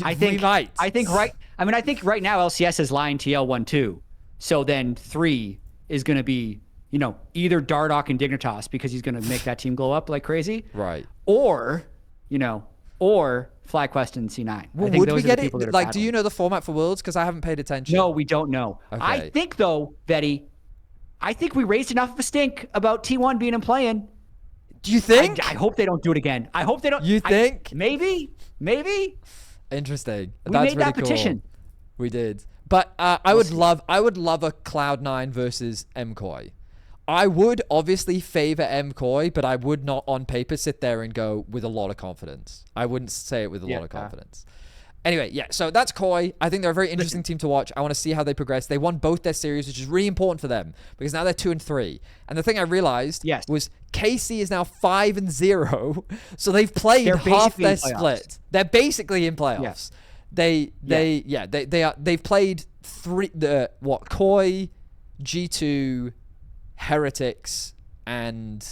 [SPEAKER 1] I think
[SPEAKER 2] we might.
[SPEAKER 1] I think right now LCS is lying TL 1-2. So then 3 is going to be, either Dardoch and Dignitas, because he's going to make that team glow up like crazy.
[SPEAKER 2] Right.
[SPEAKER 1] Or FlyQuest and C9.
[SPEAKER 2] Well, would we get it? Like, do you know the format for Worlds? Because I haven't paid attention.
[SPEAKER 1] No, we don't know. Okay. I think, though, Vedi, we raised enough of a stink about T1 being in play-in.
[SPEAKER 2] Do you think?
[SPEAKER 1] I hope they don't do it again. I hope they don't.
[SPEAKER 2] You think?
[SPEAKER 1] Maybe.
[SPEAKER 2] Interesting.
[SPEAKER 1] We
[SPEAKER 2] That's
[SPEAKER 1] made that
[SPEAKER 2] really
[SPEAKER 1] petition.
[SPEAKER 2] Cool. We did. But I would love a Cloud9 versus MCOY. I would obviously favor MCOY, but I would not on paper sit there and go with a lot of confidence. I wouldn't say it with a lot of confidence. Anyway, so that's Koi. I think they're a very interesting team to watch. I want to see how they progress. They won both their series, which is really important for them because now they're 2-3. And the thing I realized was KC is now 5-0, so they've played half their split. They're basically in playoffs. Yeah. They've played Koi, G2, Heretics, and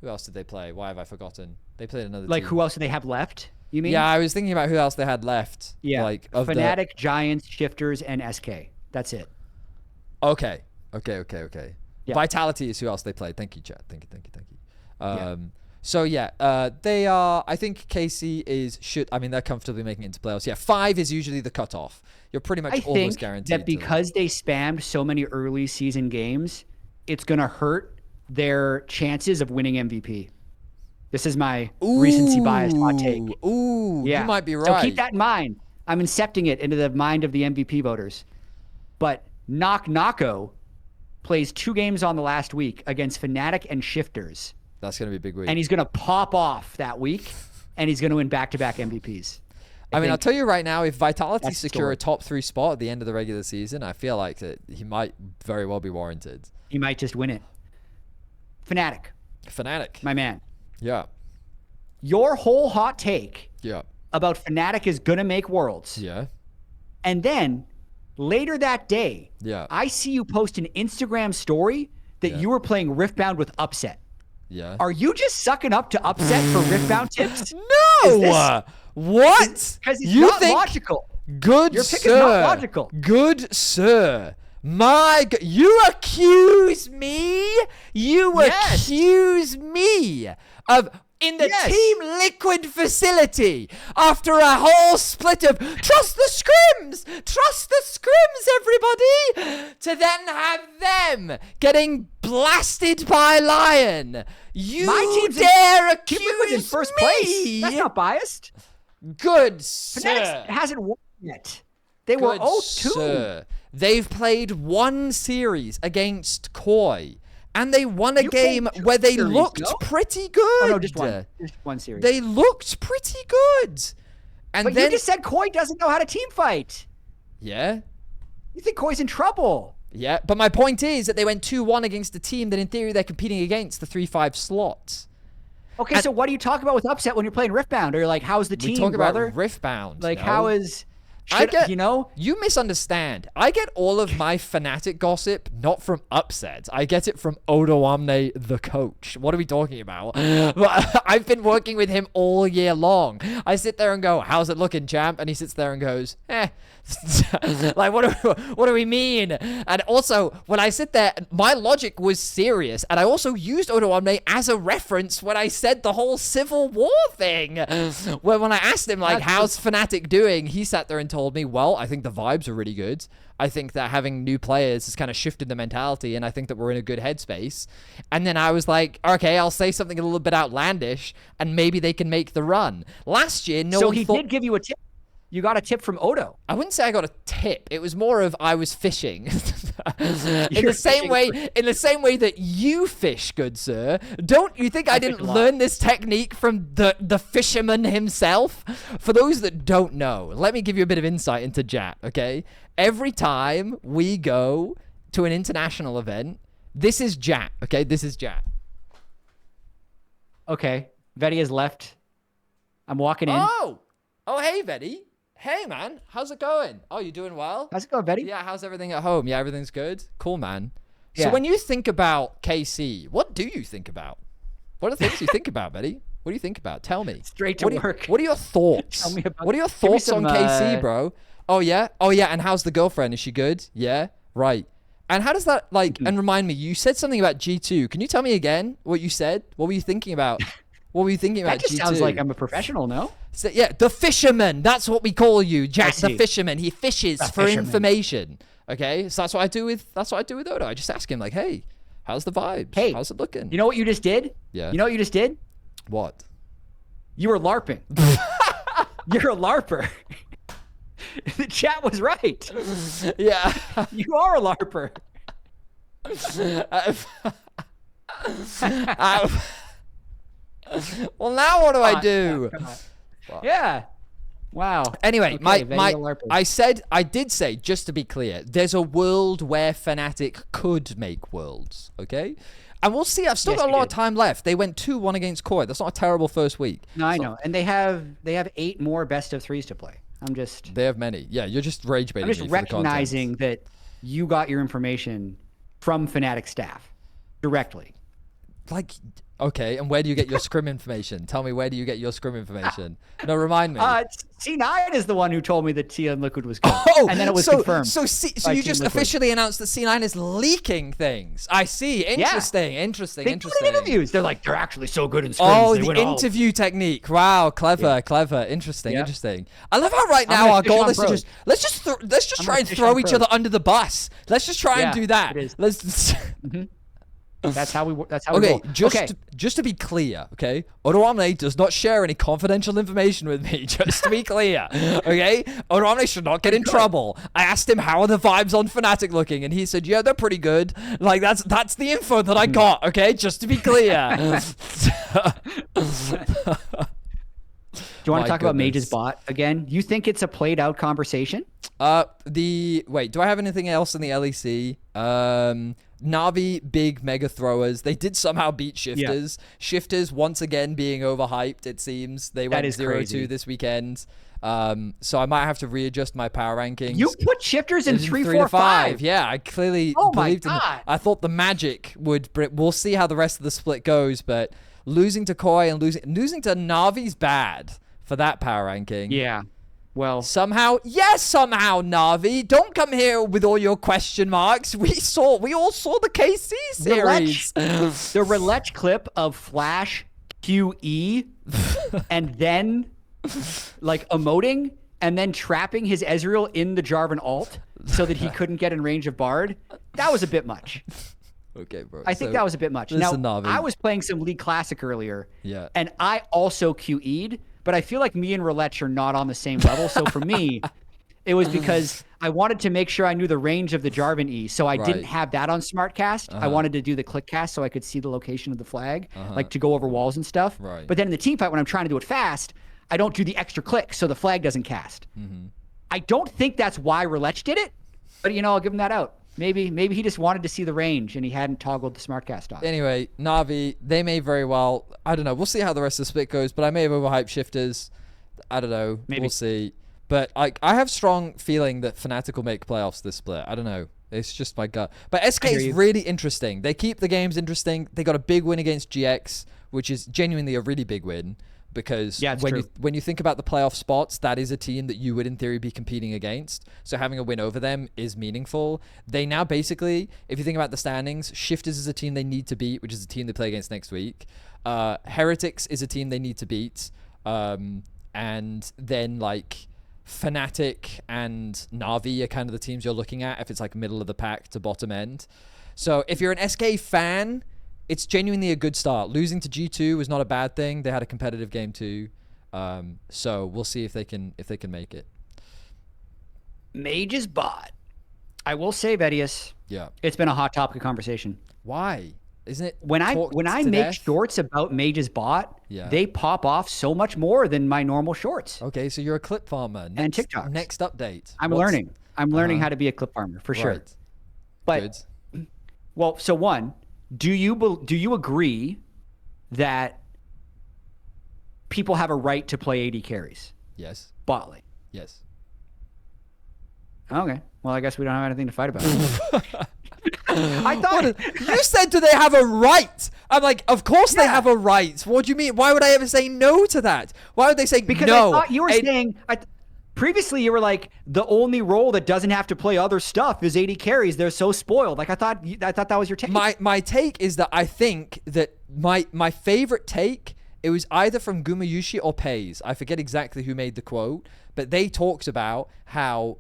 [SPEAKER 2] who else did they play? Why have I forgotten? They played another team.
[SPEAKER 1] Who else do they have left? You mean?
[SPEAKER 2] Yeah, I was thinking about who else they had left.
[SPEAKER 1] Yeah, Fnatic, Giants, Shifters, and SK. That's it.
[SPEAKER 2] Okay. Yeah. Vitality is who else they played. Thank you, chat. Thank you. So they are. I think KC they're comfortably making it into playoffs. Yeah, 5 is usually the cutoff. You're pretty much almost guaranteed.
[SPEAKER 1] That because they spammed so many early season games, it's gonna hurt their chances of winning MVP. This is my recency bias hot take.
[SPEAKER 2] Ooh,
[SPEAKER 1] yeah.
[SPEAKER 2] You might be right.
[SPEAKER 1] So keep that in mind. I'm incepting it into the mind of the MVP voters. But Nako plays 2 games on the last week against Fnatic and Shifters.
[SPEAKER 2] That's going to be a big week.
[SPEAKER 1] And he's going to pop off that week, and he's going to win back-to-back MVPs.
[SPEAKER 2] I mean, I'll tell you right now, if Vitality secure a top 3 spot at the end of the regular season, I feel like that he might very well be warranted.
[SPEAKER 1] He might just win it. Fnatic.
[SPEAKER 2] My
[SPEAKER 1] man.
[SPEAKER 2] Yeah.
[SPEAKER 1] Your whole hot take
[SPEAKER 2] about
[SPEAKER 1] Fnatic is going to make Worlds.
[SPEAKER 2] Yeah.
[SPEAKER 1] And then later that day, I see you post an Instagram story that you were playing Riftbound with Upset.
[SPEAKER 2] Yeah.
[SPEAKER 1] Are you just sucking up to Upset for Riftbound tips?
[SPEAKER 2] No. What?
[SPEAKER 1] Because it's not logical.
[SPEAKER 2] Good
[SPEAKER 1] Your pick
[SPEAKER 2] sir.
[SPEAKER 1] is not logical.
[SPEAKER 2] Good sir. You accuse me? Accuse me of in the Team Liquid facility after a whole split of trust the scrims, everybody, to then have them getting blasted by Lion.
[SPEAKER 1] My team's
[SPEAKER 2] dare accuse
[SPEAKER 1] Team Liquid's in first
[SPEAKER 2] me?
[SPEAKER 1] place. That's not biased.
[SPEAKER 2] Good sir.
[SPEAKER 1] Fnatic hasn't won yet. They were 0-2.
[SPEAKER 2] Sir. They've played 1 series against Koi. And they won a game where they looked pretty good.
[SPEAKER 1] Oh, no, just one. Just one series.
[SPEAKER 2] They looked pretty good. And
[SPEAKER 1] but
[SPEAKER 2] then,
[SPEAKER 1] you just said Koi doesn't know how to team fight.
[SPEAKER 2] Yeah.
[SPEAKER 1] You think Koi's in trouble.
[SPEAKER 2] Yeah, but my point is that they went 2-1 against a team that in theory they're competing against the 3-5 slots.
[SPEAKER 1] Okay, so what do you talk about with Upset when you're playing Riftbound? Or you're like, how's the team, brother?
[SPEAKER 2] About Riftbound.
[SPEAKER 1] Like, how is...
[SPEAKER 2] You misunderstand. I get all of my Fnatic gossip not from Upset. I get it from Odo Omne, the coach. What are we talking about? I've been working with him all year long. I sit there and go, how's it looking, champ? And he sits there and goes, like, what do we mean? And also, when I sit there, my logic was serious. And I also used Odo Omne as a reference when I said the whole Civil War thing. Where when I asked him, like, how's Fnatic doing? He sat there and told me, well, I think the vibes are really good. I think that having new players has kind of shifted the mentality, and I think that we're in a good headspace. And then I was like, okay, I'll say something a little bit outlandish, and maybe they can make the run. Last year,
[SPEAKER 1] So he did give you a tip. You got a tip from Odo.
[SPEAKER 2] I wouldn't say I got a tip. It was more of I was fishing. in the same way that you fish, good sir. Don't you think I didn't learn this technique from the fisherman himself? For those that don't know, let me give you a bit of insight into Jatt, okay? Every time we go to an international event, this is Jatt, okay? This is Jatt.
[SPEAKER 1] Okay. Vedi has left. I'm walking in.
[SPEAKER 2] Oh, hey, Vedi. Hey, man, how's it going? Oh, you doing well?
[SPEAKER 1] How's it going, Vedi?
[SPEAKER 2] Yeah, how's everything at home? Yeah, everything's good? Cool, man.
[SPEAKER 1] Yeah.
[SPEAKER 2] So when you think about KC, what do you think about? What are the things you think about, Vedi? What do you think about? Tell me.
[SPEAKER 1] Straight to work.
[SPEAKER 2] What are your thoughts?
[SPEAKER 1] Tell me about,
[SPEAKER 2] what are your thoughts on KC, bro? Oh, yeah? Oh, yeah, and how's the girlfriend? Is she good? Yeah? Right. And how does that, like, and remind me, you said something about G2. Can you tell me again what you said? What were you thinking about? What were you thinking about G2?
[SPEAKER 1] That just sounds like I'm a professional, no?
[SPEAKER 2] So, yeah, the fisherman. That's what we call you, Jack. The fisherman. He fishes for information. Okay, so that's what I do with Odo. I just ask him like, "Hey, how's the vibes?
[SPEAKER 1] Hey,
[SPEAKER 2] how's it looking?"
[SPEAKER 1] You know what you just did?
[SPEAKER 2] Yeah.
[SPEAKER 1] You know what you just did?
[SPEAKER 2] What?
[SPEAKER 1] You were LARPing. You're a LARPer. The chat was right.
[SPEAKER 2] Yeah.
[SPEAKER 1] You are a LARPer.
[SPEAKER 2] Well, now what do I do?
[SPEAKER 1] Yeah. Wow.
[SPEAKER 2] Anyway, I did say, just to be clear, there's a world where Fnatic could make Worlds, okay? And we'll see. I've still got a lot of time left. They went 2-1 against Koi. That's not a terrible first week.
[SPEAKER 1] No, I know. And they have 8 more best of 3s to play.
[SPEAKER 2] They have many. Yeah, you're just rage baiting.
[SPEAKER 1] I'm just recognizing that you got your information from Fnatic staff directly.
[SPEAKER 2] Like, okay, and where do you get your scrim information? Tell me, where do you get your scrim information? No, remind me.
[SPEAKER 1] C9 is the one who told me that Team Liquid was good. Oh, and then it was confirmed.
[SPEAKER 2] So you just officially announced that C9 is leaking things. I see. Interesting.
[SPEAKER 1] They do it in interviews. They're like, they're actually so good in scrims.
[SPEAKER 2] Oh, the interview technique. Wow, clever. Interesting. I love how right now our goal is to let's just try and throw each other under the bus. Let's just try and do that. Let's.
[SPEAKER 1] That's how we roll.
[SPEAKER 2] Okay, just to be clear, okay? Odoamne does not share any confidential information with me, just to be clear, okay? Odoamne should not get in trouble. I asked him, how are the vibes on Fnatic looking? And he said, yeah, they're pretty good. Like, that's the info that I got, okay? Just to be clear.
[SPEAKER 1] Do you want to talk about Mage's bot again? You think it's a played out conversation?
[SPEAKER 2] Wait, do I have anything else in the LEC? Na'Vi, big mega throwers. They did somehow beat Shifters. Yeah. Shifters once again being overhyped, it seems. They went 0-2 this weekend. So I might have to readjust my power ranking.
[SPEAKER 1] You put Shifters in 3, 4, 5.
[SPEAKER 2] Yeah, I clearly believed in I thought the Magic would. We'll see how the rest of the split goes, but losing to Koi and losing to Na'Vi's bad for that power ranking.
[SPEAKER 1] Yeah. Well,
[SPEAKER 2] somehow, Na'Vi. Don't come here with all your question marks. We all saw the KC series.
[SPEAKER 1] The Relech clip of Flash QE and then like emoting and then trapping his Ezreal in the Jarvan ult so that he couldn't get in range of Bard. That was a bit much.
[SPEAKER 2] Okay, bro.
[SPEAKER 1] I think that was a bit much. Now, I was playing some League Classic earlier.
[SPEAKER 2] Yeah.
[SPEAKER 1] And I also QE'd. But I feel like me and Relech are not on the same level. So for me, it was because I wanted to make sure I knew the range of the Jarvan E. So I didn't have that on SmartCast. I wanted to do the click cast so I could see the location of the flag, like to go over walls and stuff.
[SPEAKER 2] Right.
[SPEAKER 1] But then in the team fight, when I'm trying to do it fast, I don't do the extra click, so the flag doesn't cast. I don't think that's why Relech did it, but I'll give him that out. Maybe he just wanted to see the range and he hadn't toggled the SmartCast off.
[SPEAKER 2] Anyway, Na'Vi, they may very well. I don't know. We'll see how the rest of the split goes, but I may have overhyped Shifters. I don't know. Maybe. We'll see. But I have strong feeling that Fnatic will make playoffs this split. I don't know. It's just my gut. But SK is really interesting. They keep the games interesting. They got a big win against GX, which is genuinely a really big win. Because when you think about the playoff spots, that is a team that you would in theory be competing against. So having a win over them is meaningful. They now basically, if you think about the standings, Shifters is a team they need to beat, which is a team they play against next week. Heretics is a team they need to beat. And then like Fnatic and Na'Vi are kind of the teams you're looking at if it's like middle of the pack to bottom end. So if you're an SK fan, it's genuinely a good start. Losing to G2 was not a bad thing. They had a competitive game too. So we'll see if they can make it.
[SPEAKER 1] Mage's bot. I will say, Vedius.
[SPEAKER 2] Yeah.
[SPEAKER 1] It's been a hot topic of conversation.
[SPEAKER 2] Why? Isn't it?
[SPEAKER 1] When I make shorts about Mage's bot, they pop off so much more than my normal shorts.
[SPEAKER 2] Okay, so you're a clip farmer.
[SPEAKER 1] And TikTok.
[SPEAKER 2] Next update.
[SPEAKER 1] I'm learning how to be a clip farmer for sure.
[SPEAKER 2] Right.
[SPEAKER 1] But well, so one. Do you agree that people have a right to play AD carries?
[SPEAKER 2] Yes.
[SPEAKER 1] Bot lane?
[SPEAKER 2] Yes.
[SPEAKER 1] Okay. Well, I guess we don't have anything to fight about. I thought
[SPEAKER 2] you said, do they have a right? I'm like, of course they have a right. What do you mean? Why would I ever say no to that? Why would they say
[SPEAKER 1] because
[SPEAKER 2] no?
[SPEAKER 1] I thought you were saying... Previously, you were like, the only role that doesn't have to play other stuff is AD carries. They're so spoiled. Like I thought that was your take.
[SPEAKER 2] My take is that I think that my favorite take, it was either from Gumayushi or Pays. I forget exactly who made the quote, but they talked about how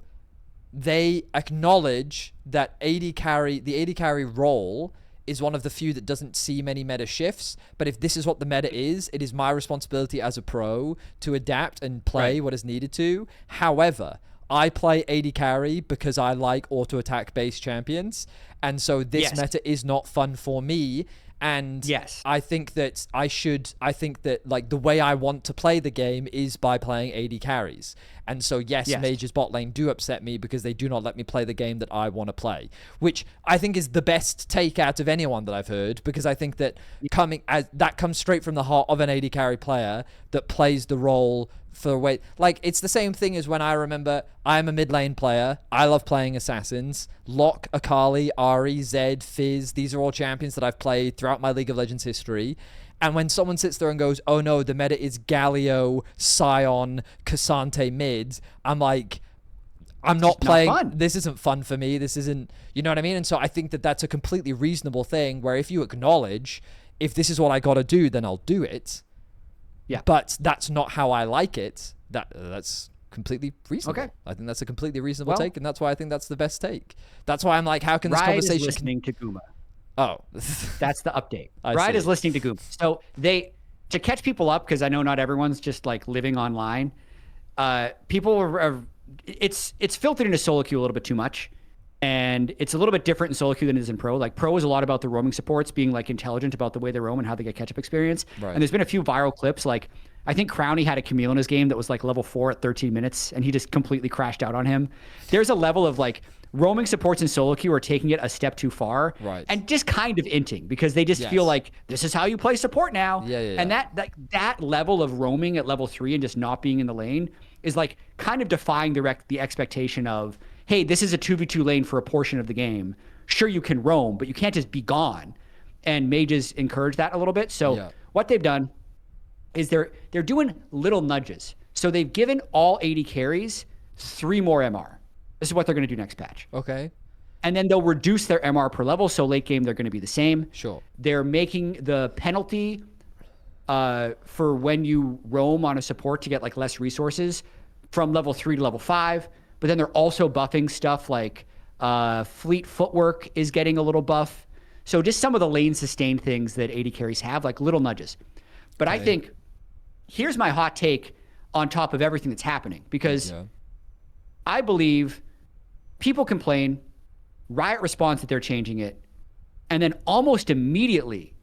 [SPEAKER 2] they acknowledge that the AD carry role is one of the few that doesn't see many meta shifts. But if this is what the meta is, it is my responsibility as a pro to adapt and play what is needed to. However, I play AD carry because I like auto attack based champions. And so this meta is not fun for me. And I think that like the way I want to play the game is by playing AD carries. And so, Mage's bot lane do upset me because they do not let me play the game that I want to play, which I think is the best take out of anyone that I've heard, because I think that that comes straight from the heart of an AD carry player that plays the role for weight. Like, it's the same thing as when I remember I'm a mid lane player. I love playing assassins. Locke, Akali, Ahri, Zed, Fizz, these are all champions that I've played throughout my League of Legends history. And when someone sits there and goes, oh no, the meta is Galio, Sion, Cassante mid, I'm like, I'm not playing. This isn't fun for me. This isn't, you know what I mean? And so I think that that's a completely reasonable thing where if you acknowledge, if this is what I got to do, then I'll do it. Yeah. But that's not how I like it. That's completely reasonable. Okay. I think that's a completely reasonable take, and that's why I think that's the best take. That's why I'm like, how can this conversation...
[SPEAKER 1] listening to Guma.
[SPEAKER 2] Oh.
[SPEAKER 1] That's the update. Riot is listening to Google. So to catch people up, because I know not everyone's just like living online, people it's filtered into solo queue a little bit too much. And it's a little bit different in solo queue than it is in pro. Like pro is a lot about the roaming supports being like intelligent about the way they roam and how they get catch-up experience. Right. And there's been a few viral clips. Like I think Crowny had a Camille in his game that was like level 4 at 13 minutes, and he just completely crashed out on him. There's a level of like roaming supports in solo queue are taking it a step too far,
[SPEAKER 2] right?
[SPEAKER 1] And just kind of inting because they just feel like this is how you play support now. And that level of roaming at level 3 and just not being in the lane is like kind of defying the expectation of, hey, this is a 2v2 lane for a portion of the game. Sure, you can roam, but you can't just be gone. And mages encourage that a little bit. So what they've done is they're doing little nudges. So they've given all 80 carries 3 more MR. This is what they're going to do next patch.
[SPEAKER 2] Okay.
[SPEAKER 1] And then they'll reduce their MR per level. So late game, they're going to be the same.
[SPEAKER 2] Sure.
[SPEAKER 1] They're making the penalty for when you roam on a support to get like less resources from level 3 to level 5. But then they're also buffing stuff like fleet footwork is getting a little buff. So just some of the lane sustained things that 80 carries have, like little nudges. But I think here's my hot take on top of everything that's happening, because I believe people complain, Riot responds that they're changing it, and then almost immediately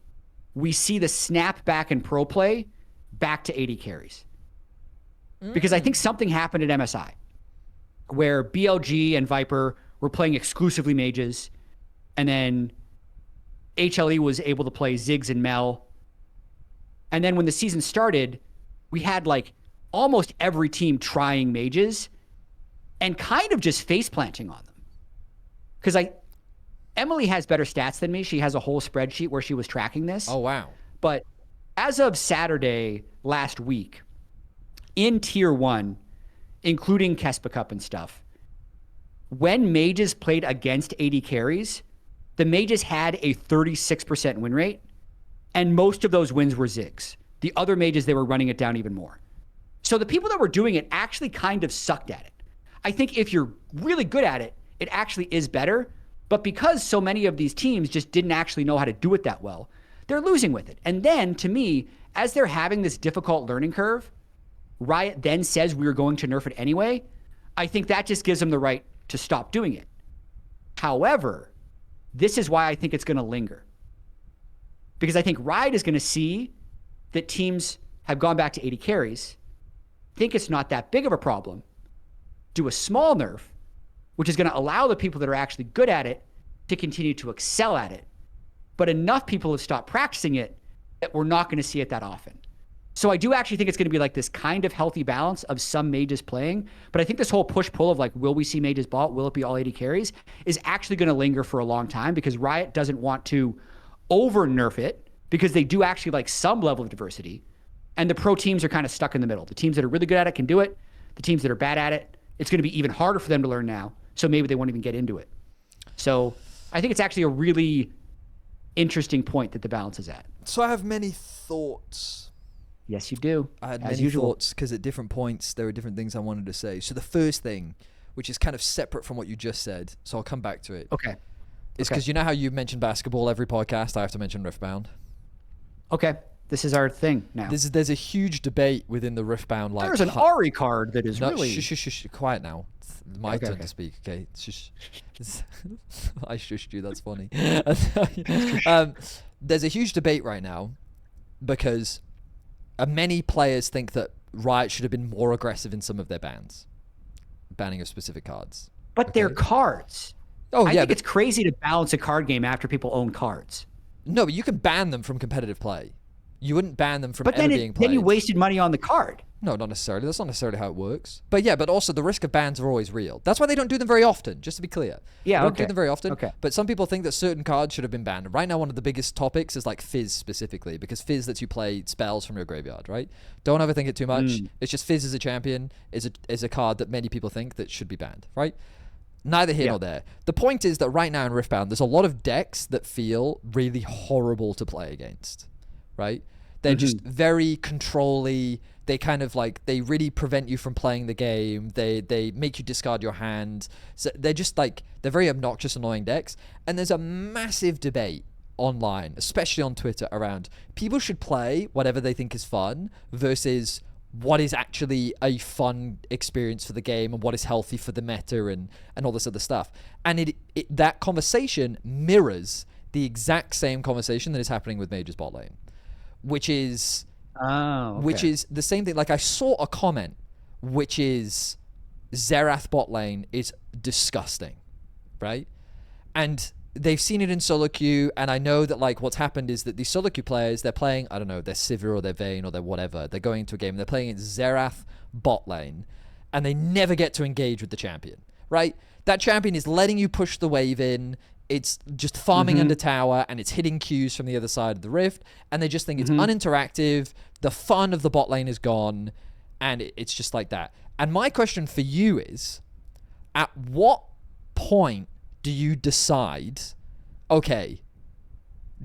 [SPEAKER 1] we see the snap back in pro play back to 80 carries. Because I think something happened at MSI where BLG and Viper were playing exclusively mages, and then HLE was able to play Ziggs and Mel. And then when the season started, we had like almost every team trying mages and kind of just face planting on them. Because Emily has better stats than me. She has a whole spreadsheet where she was tracking this.
[SPEAKER 2] Oh, wow.
[SPEAKER 1] But as of Saturday last week, in tier 1, including Kespa Cup and stuff, when mages played against 80 carries, the mages had a 36% win rate, and most of those wins were Ziggs. The other mages, they were running it down even more. So the people that were doing it actually kind of sucked at it. I think if you're really good at it, it actually is better. But because so many of these teams just didn't actually know how to do it that well, they're losing with it. And then, to me, as they're having this difficult learning curve, Riot then says we're going to nerf it anyway. I think that just gives them the right to stop doing it. However, this is why I think it's going to linger. Because I think Riot is going to see that teams have gone back to 80 carries, think it's not that big of a problem, do a small nerf, which is going to allow the people that are actually good at it to continue to excel at it. But enough people have stopped practicing it that we're not going to see it that often. So I do actually think it's going to be like this kind of healthy balance of some mages playing. But I think this whole push-pull of like, will we see mages bot? Will it be all 80 carries? Is actually going to linger for a long time, because Riot doesn't want to over-nerf it, because they do actually like some level of diversity. And the pro teams are kind of stuck in the middle. The teams that are really good at it can do it. The teams that are bad at it, it's going to be even harder for them to learn now. So maybe they won't even get into it. So I think it's actually a really interesting point that the balance is at.
[SPEAKER 2] So I have many thoughts.
[SPEAKER 1] Yes, you do.
[SPEAKER 2] I had many thoughts, because at different points there were different things I wanted to say. So the first thing, which is kind of separate from what you just said, so I'll come back to it.
[SPEAKER 1] Okay.
[SPEAKER 2] Is because you know how you mention basketball every podcast, I have to mention Riftbound.
[SPEAKER 1] Okay. This is our thing now.
[SPEAKER 2] There's a huge debate within the Riftbound. Like,
[SPEAKER 1] there's an Ari card that is really...
[SPEAKER 2] Shush, quiet now. It's my turn to speak, okay? Shush. I shushed you, that's funny. There's a huge debate right now, because many players think that Riot should have been more aggressive in some of their bans. Banning of specific cards.
[SPEAKER 1] But they're cards. I think it's crazy to balance a card game after people own cards.
[SPEAKER 2] No, but you can ban them from competitive play. You wouldn't ban them from ever being played.
[SPEAKER 1] But then you wasted money on the card.
[SPEAKER 2] No, not necessarily. That's not necessarily how it works. But yeah, but also the risk of bans are always real. That's why they don't do them very often, just to be clear.
[SPEAKER 1] Yeah,
[SPEAKER 2] they don't do them very often.
[SPEAKER 1] Okay.
[SPEAKER 2] But some people think that certain cards should have been banned. Right now, one of the biggest topics is like Fizz specifically, because Fizz lets you play spells from your graveyard, right? Don't overthink it too much. It's just Fizz as a champion is a card that many people think that should be banned, right? Neither here nor there. The point is that right now in Riftbound, there's a lot of decks that feel really horrible to play against, right? They're just very control-y. They kind of like, they really prevent you from playing the game. They make you discard your hand. So they're just like, they're very obnoxious, annoying decks. And there's a massive debate online, especially on Twitter, around people should play whatever they think is fun versus what is actually a fun experience for the game and what is healthy for the meta and all this other stuff. And that conversation mirrors the exact same conversation that is happening with Mage's bot lane, which is the same thing. Like, I saw a comment, which is Xerath bot lane is disgusting, right? And they've seen it in solo queue, and I know that, like, what's happened is that these solo queue players, they're playing, I don't know, their Sivir or their Vayne or their whatever. They're going into a game, and they're playing in Xerath bot lane, and they never get to engage with the champion, right? That champion is letting you push the wave in. It's just farming under tower, and it's hitting Qs from the other side of the rift, and they just think it's uninteractive. The fun of the bot lane is gone, and it's just like that. And my question for you is, at what point do you decide, okay,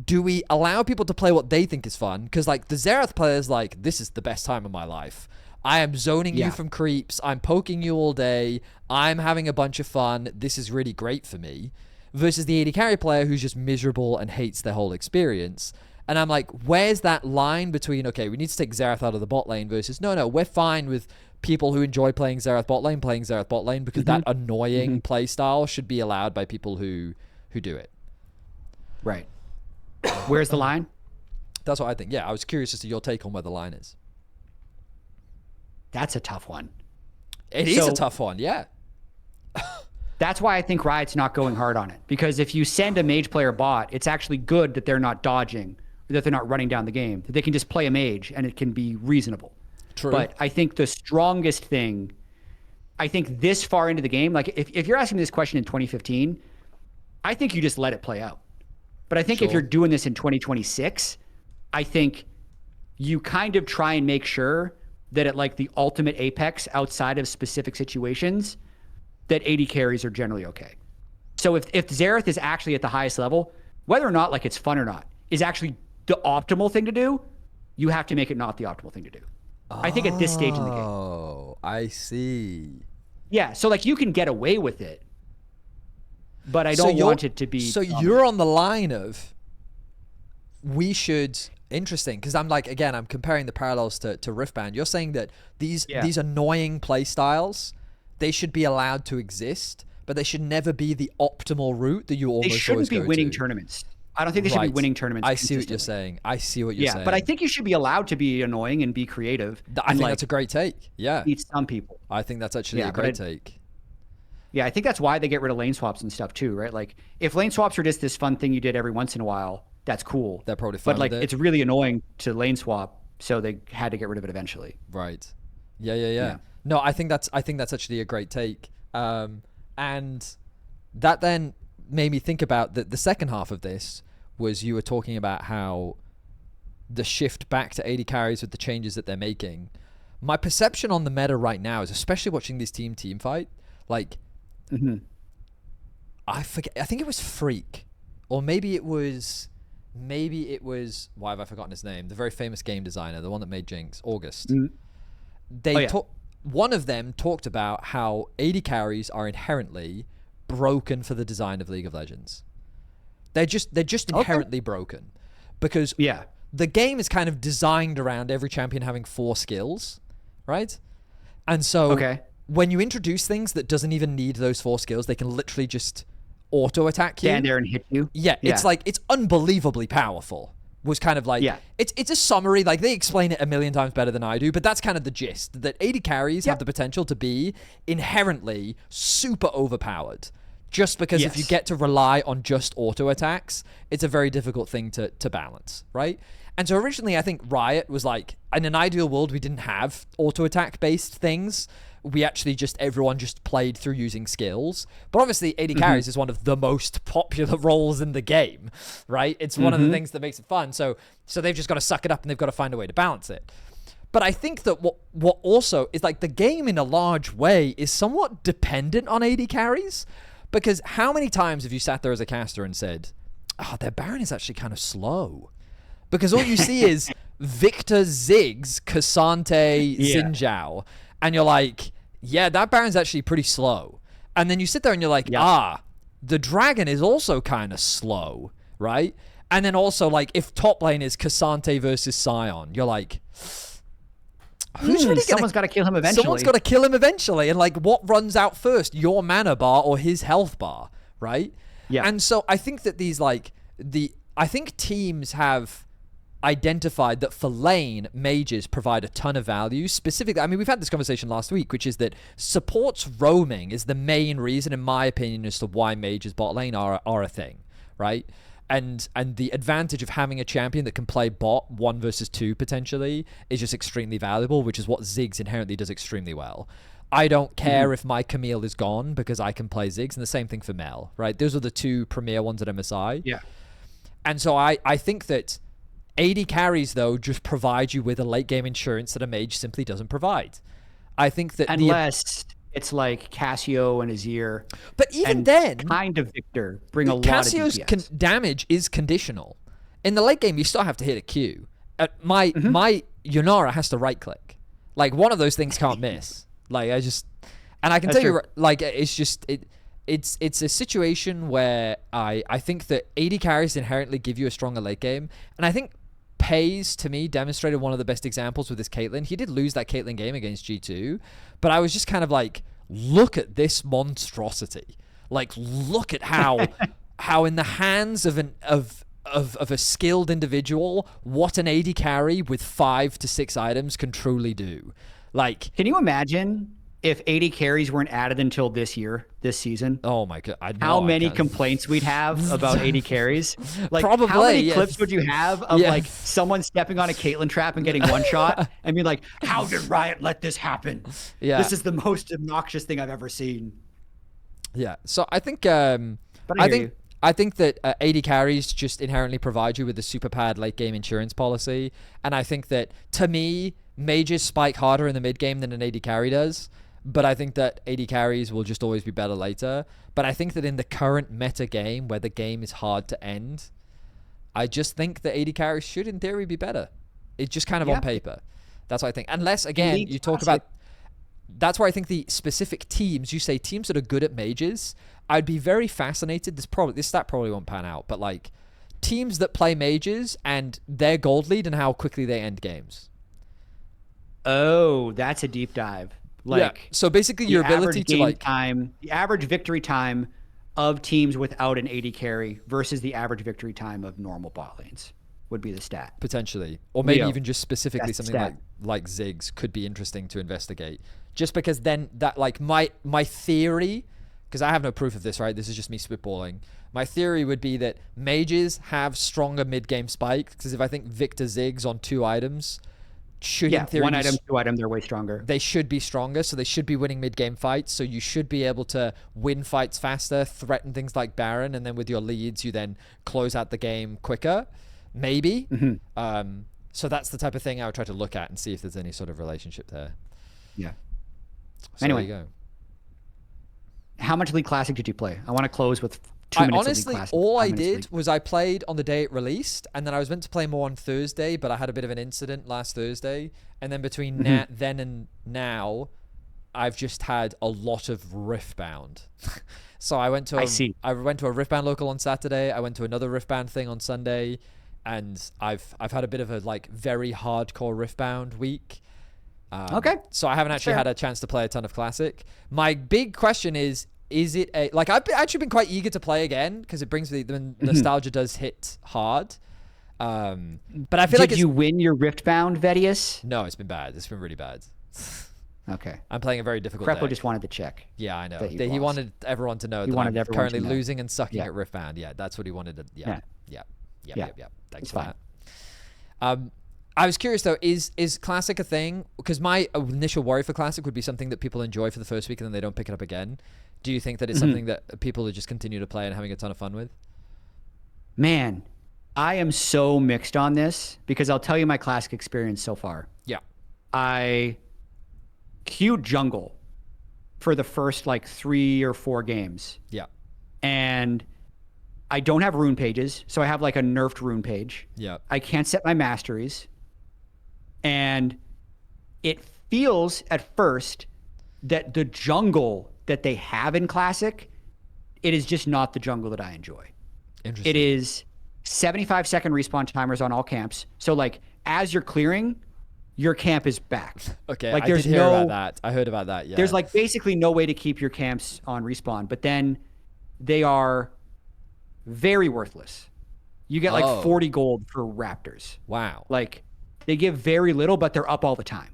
[SPEAKER 2] do we allow people to play what they think is fun? Because, like, the Xerath player's like, this is the best time of my life. I am zoning you from creeps. I'm poking you all day. I'm having a bunch of fun. This is really great for me. Versus the AD carry player who's just miserable and hates their whole experience. And I'm like, where's that line between, okay, we need to take Xerath out of the bot lane versus, no, we're fine with people who enjoy playing Xerath bot lane because that annoying play style should be allowed by people who do it.
[SPEAKER 1] Right. Where's the line?
[SPEAKER 2] That's what I think. Yeah, I was curious as to your take on where the line is.
[SPEAKER 1] That's a tough one.
[SPEAKER 2] It is a tough one, yeah.
[SPEAKER 1] That's why I think Riot's not going hard on it. Because if you send a Mage player bot, it's actually good that they're not dodging, that they're not running down the game, that they can just play a Mage and it can be reasonable.
[SPEAKER 2] True.
[SPEAKER 1] But I think the strongest thing, I think this far into the game, like if you're asking me this question in 2015, I think you just let it play out. But I think if you're doing this in 2026, I think you kind of try and make sure that at like the ultimate apex outside of specific situations, that AD carries are generally okay. So if Xerath is actually at the highest level, whether or not like it's fun or not, is actually the optimal thing to do, you have to make it not the optimal thing to do. I think at this stage in the game.
[SPEAKER 2] Oh, I see.
[SPEAKER 1] Yeah, so like you can get away with it, but I don't want it to be.
[SPEAKER 2] So you're on the line of, we should, interesting, because I'm like, again, I'm comparing the parallels to Riftband. You're saying that these annoying play styles, they should be allowed to exist, but they should never be the optimal route that you almost always go to. They shouldn't
[SPEAKER 1] be winning tournaments. I don't think they should be winning tournaments.
[SPEAKER 2] I see what you're saying.
[SPEAKER 1] Yeah, but I think you should be allowed to be annoying and be creative.
[SPEAKER 2] I think that's a great take. Yeah.
[SPEAKER 1] Beat some people.
[SPEAKER 2] I think that's actually a great take.
[SPEAKER 1] Yeah, I think that's why they get rid of lane swaps and stuff too, right? Like, if lane swaps are just this fun thing you did every once in a while, that's cool.
[SPEAKER 2] They're probably fun.
[SPEAKER 1] But like, it's really annoying to lane swap, so they had to get rid of it eventually.
[SPEAKER 2] Right. Yeah. No, I think that's actually a great take. And that then made me think about the second half of this was you were talking about how the shift back to AD carries with the changes that they're making. My perception on the meta right now is, especially watching this team fight, like, I forget, I think it was Freak, or maybe it was, why have I forgotten his name? The very famous game designer, the one that made Jinx, August. One of them talked about how AD carries are inherently broken for the design of League of Legends. They're just inherently broken because the game is kind of designed around every champion having 4 skills, right? And so when you introduce things that doesn't even need those 4 skills, they can literally just auto attack you.
[SPEAKER 1] Stand there and hit you.
[SPEAKER 2] Yeah, it's like, it's unbelievably powerful. Was kind of like, it's a summary, like they explain it a million times better than I do, but that's kind of the gist, that AD carries have the potential to be inherently super overpowered. Just because if you get to rely on just auto attacks, it's a very difficult thing to balance, right? And so originally I think Riot was like, in an ideal world, we didn't have auto attack based things. We actually everyone just played through using skills. But obviously AD carries is one of the most popular roles in the game, right? It's one of the things that makes it fun. So they've just got to suck it up and they've got to find a way to balance it. But I think that what also is like, the game in a large way is somewhat dependent on AD carries. Because how many times have you sat there as a caster and said, their Baron is actually kind of slow? Because all you see is Victor Ziggs, Cassante, Xin Zhao. And you're like, yeah, that Baron's actually pretty slow. And then you sit there and you're like, the dragon is also kind of slow, right? And then also, like, if top lane is Cassante versus Sion, you're like, who's really
[SPEAKER 1] someone's got to kill him eventually.
[SPEAKER 2] Someone's got to kill him eventually. And, like, what runs out first? Your mana bar or his health bar, right?
[SPEAKER 1] Yeah.
[SPEAKER 2] And so I think that these, like, I think teams have identified that for lane, mages provide a ton of value. Specifically, I mean, we've had this conversation last week, which is that supports roaming is the main reason, in my opinion, as to why mages bot lane are a thing, right? And the advantage of having a champion that can play bot 1 versus 2 potentially is just extremely valuable, which is what Ziggs inherently does extremely well. I don't care if my Camille is gone because I can play Ziggs, and the same thing for Mel, right? Those are the two premier ones at MSI.
[SPEAKER 1] Yeah.
[SPEAKER 2] And so I think that AD carries, though, just provide you with a late game insurance that a mage simply doesn't provide. I think that
[SPEAKER 1] unless it's like Cassio and Azir.
[SPEAKER 2] But even then,
[SPEAKER 1] kind of Victor bring a lot of
[SPEAKER 2] Cassio's damage is conditional. In the late game, you still have to hit a Q. My Yunara has to right click. Like, one of those things can't miss. Like, I can tell you, like, it's just it's a situation where I think that AD carries inherently give you a stronger late game, and I think Pays, to me, demonstrated one of the best examples with this Caitlyn. He did lose that Caitlyn game against G2, but I was just kind of like, look at this monstrosity. Like, look at how in the hands of a skilled individual, what an AD carry with 5 to 6 items can truly do. Like,
[SPEAKER 1] can you imagine if 80 carries weren't added until this season?
[SPEAKER 2] Oh my God.
[SPEAKER 1] How many complaints we'd have about 80 carries? Like,
[SPEAKER 2] probably,
[SPEAKER 1] how many clips would you have of like someone stepping on a Caitlyn trap and getting one shot and being like, how did Riot let this happen?
[SPEAKER 2] Yeah.
[SPEAKER 1] This is the most obnoxious thing I've ever seen.
[SPEAKER 2] Yeah. So I think, I think that AD carries just inherently provide you with a super pad late game insurance policy. And I think that, to me, mages spike harder in the mid game than an AD carry does. But I think that AD carries will just always be better later. But I think that in the current meta game, where the game is hard to end, I just think that AD carries should, in theory, be better. It's just kind of on paper. That's what I think. Unless, again, you talk about... That's why I think the specific teams, you say teams that are good at mages, I'd be very fascinated. This stat probably won't pan out, but like teams that play mages and their gold lead and how quickly they end games.
[SPEAKER 1] Oh, that's a deep dive. Like,
[SPEAKER 2] yeah. So basically your ability to like
[SPEAKER 1] the average victory time of teams without an AD carry versus the average victory time of normal bot lanes would be the stat.
[SPEAKER 2] Potentially. Or maybe even just specifically something like Ziggs could be interesting to investigate. Just because then that, like, my theory, because I have no proof of this, right? This is just me spitballing. My theory would be that mages have stronger mid-game spikes, because if I think Victor Ziggs on 2 items should, in theory,
[SPEAKER 1] 1 item, 2 item, they're way stronger.
[SPEAKER 2] They should be stronger, so they should be winning mid-game fights, so you should be able to win fights faster, threaten things like Baron, and then with your leads, you then close out the game quicker. Maybe. So that's the type of thing I would try to look at and see if there's any sort of relationship there.
[SPEAKER 1] Yeah.
[SPEAKER 2] So
[SPEAKER 1] anyway,
[SPEAKER 2] there you go.
[SPEAKER 1] How much League Classic did you play? I want to close with 2 minutes
[SPEAKER 2] honestly,
[SPEAKER 1] of League Classic.
[SPEAKER 2] all I did was I played on the day it released, and then I was meant to play more on Thursday, but I had a bit of an incident last Thursday. And then between then and now, I've just had a lot of Riftbound. So I went to a Riftbound local on Saturday. I went to another Riftbound thing on Sunday, and I've had a bit of a like very hardcore Riftbound week.
[SPEAKER 1] Okay.
[SPEAKER 2] So I haven't actually had a chance to play a ton of Classic. My big question is it a... Like, I've actually been quite eager to play again, because it brings the nostalgia does hit hard. But I feel like... Did
[SPEAKER 1] you win your Riftbound, Vedius?
[SPEAKER 2] No, it's been bad. It's been really bad.
[SPEAKER 1] Okay.
[SPEAKER 2] I'm playing a very difficult
[SPEAKER 1] Crepo
[SPEAKER 2] deck.
[SPEAKER 1] just wanted to check.
[SPEAKER 2] Yeah, I know. He wanted everyone to know that I'm currently losing and sucking at Riftbound. Yeah, that's what he wanted to... Yeah. Thanks for that. I was curious though, is Classic a thing? Because my initial worry for Classic would be something that people enjoy for the first week and then they don't pick it up again. Do you think that it's something that people will just continue to play and having a ton of fun with?
[SPEAKER 1] Man, I am so mixed on this, because I'll tell you my Classic experience so far.
[SPEAKER 2] Yeah.
[SPEAKER 1] I queued jungle for the first like 3 or 4 games.
[SPEAKER 2] Yeah.
[SPEAKER 1] And I don't have rune pages, so I have like a nerfed rune page.
[SPEAKER 2] Yeah.
[SPEAKER 1] I can't set my masteries. And it feels at first that the jungle that they have in Classic, it is just not the jungle that I enjoy.
[SPEAKER 2] Interesting.
[SPEAKER 1] It is 75-second respawn timers on all camps. So like as you're clearing, your camp is back.
[SPEAKER 2] Okay,
[SPEAKER 1] like
[SPEAKER 2] I did hear about that. I heard about that, yeah.
[SPEAKER 1] There's like basically no way to keep your camps on respawn, but then they are very worthless. You get like 40 gold for Raptors.
[SPEAKER 2] Wow.
[SPEAKER 1] Like they give very little, but they're up all the time.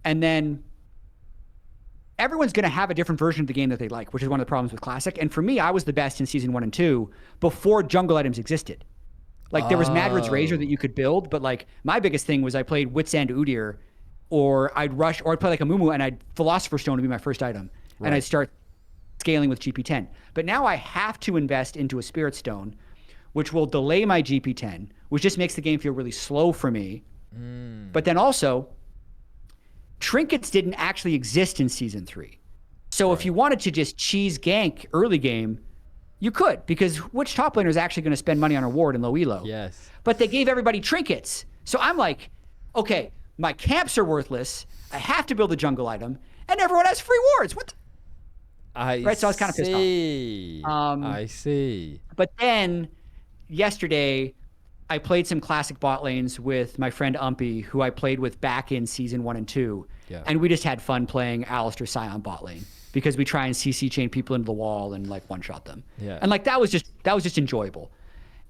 [SPEAKER 1] And then everyone's going to have a different version of the game that they like, which is one of the problems with Classic. And for me, I was the best in season 1 and 2 before jungle items existed. Like there was Madrid's Razor that you could build, but like my biggest thing was I played Wits End Udyr, or I'd rush, or I'd play like a Mumu and I'd Philosopher's Stone to be my first item. Right. And I'd start scaling with GP10. But now I have to invest into a Spirit Stone, which will delay my GP10, which just makes the game feel really slow for me. But then also, trinkets didn't actually exist in season 3. So if you wanted to just cheese gank early game, you could, because which top laner is actually going to spend money on a ward in low elo?
[SPEAKER 2] Yes.
[SPEAKER 1] But they gave everybody trinkets. So I'm like, okay, my camps are worthless. I have to build a jungle item, and everyone has free wards. What? Right, so I was kind of pissed off.
[SPEAKER 2] I see.
[SPEAKER 1] But then yesterday, I played some classic bot lanes with my friend Umpy, who I played with back in season 1 and 2.
[SPEAKER 2] Yeah.
[SPEAKER 1] And we just had fun playing Alistar Scion bot lane because we try and CC chain people into the wall and like one shot them.
[SPEAKER 2] Yeah.
[SPEAKER 1] And like that was just enjoyable.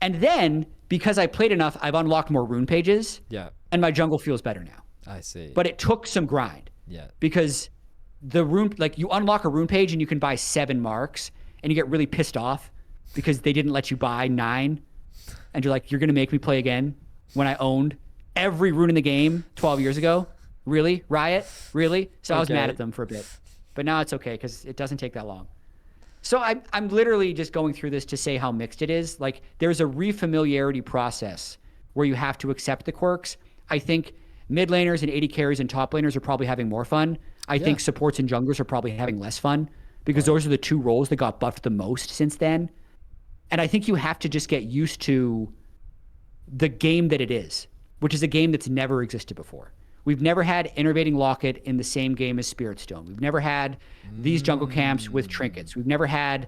[SPEAKER 1] And then because I played enough, I've unlocked more rune pages.
[SPEAKER 2] Yeah.
[SPEAKER 1] And my jungle feels better now.
[SPEAKER 2] I see.
[SPEAKER 1] But it took some grind.
[SPEAKER 2] Yeah.
[SPEAKER 1] Because the rune, like you unlock a rune page and you can buy 7 marks and you get really pissed off because they didn't let you buy 9. And you're like, you're going to make me play again when I owned every rune in the game 12 years ago? Really? Riot? Really? So I was mad at them for a bit. But now it's okay because it doesn't take that long. So I'm literally just going through this to say how mixed it is. Like there's a refamiliarity process where you have to accept the quirks. I think mid laners and AD carries and top laners are probably having more fun. I think supports and junglers are probably having less fun because those are the 2 roles that got buffed the most since then. And I think you have to just get used to the game that it is, which is a game that's never existed before. We've never had Innervating Locket in the same game as Spirit Stone. We've never had these jungle camps with trinkets. We've never had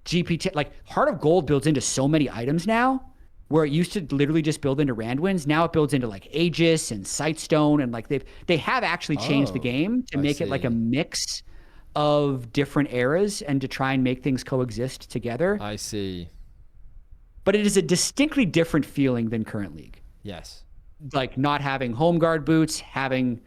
[SPEAKER 1] GPT. Like Heart of Gold builds into so many items now, where it used to literally just build into Randwinds. Now it builds into like Aegis and Sightstone, and like they have actually changed the game to make it like a mix of different eras and to try and make things coexist together.
[SPEAKER 2] I see.
[SPEAKER 1] But it is a distinctly different feeling than current League.
[SPEAKER 2] Yes.
[SPEAKER 1] Like not having home guard boots, having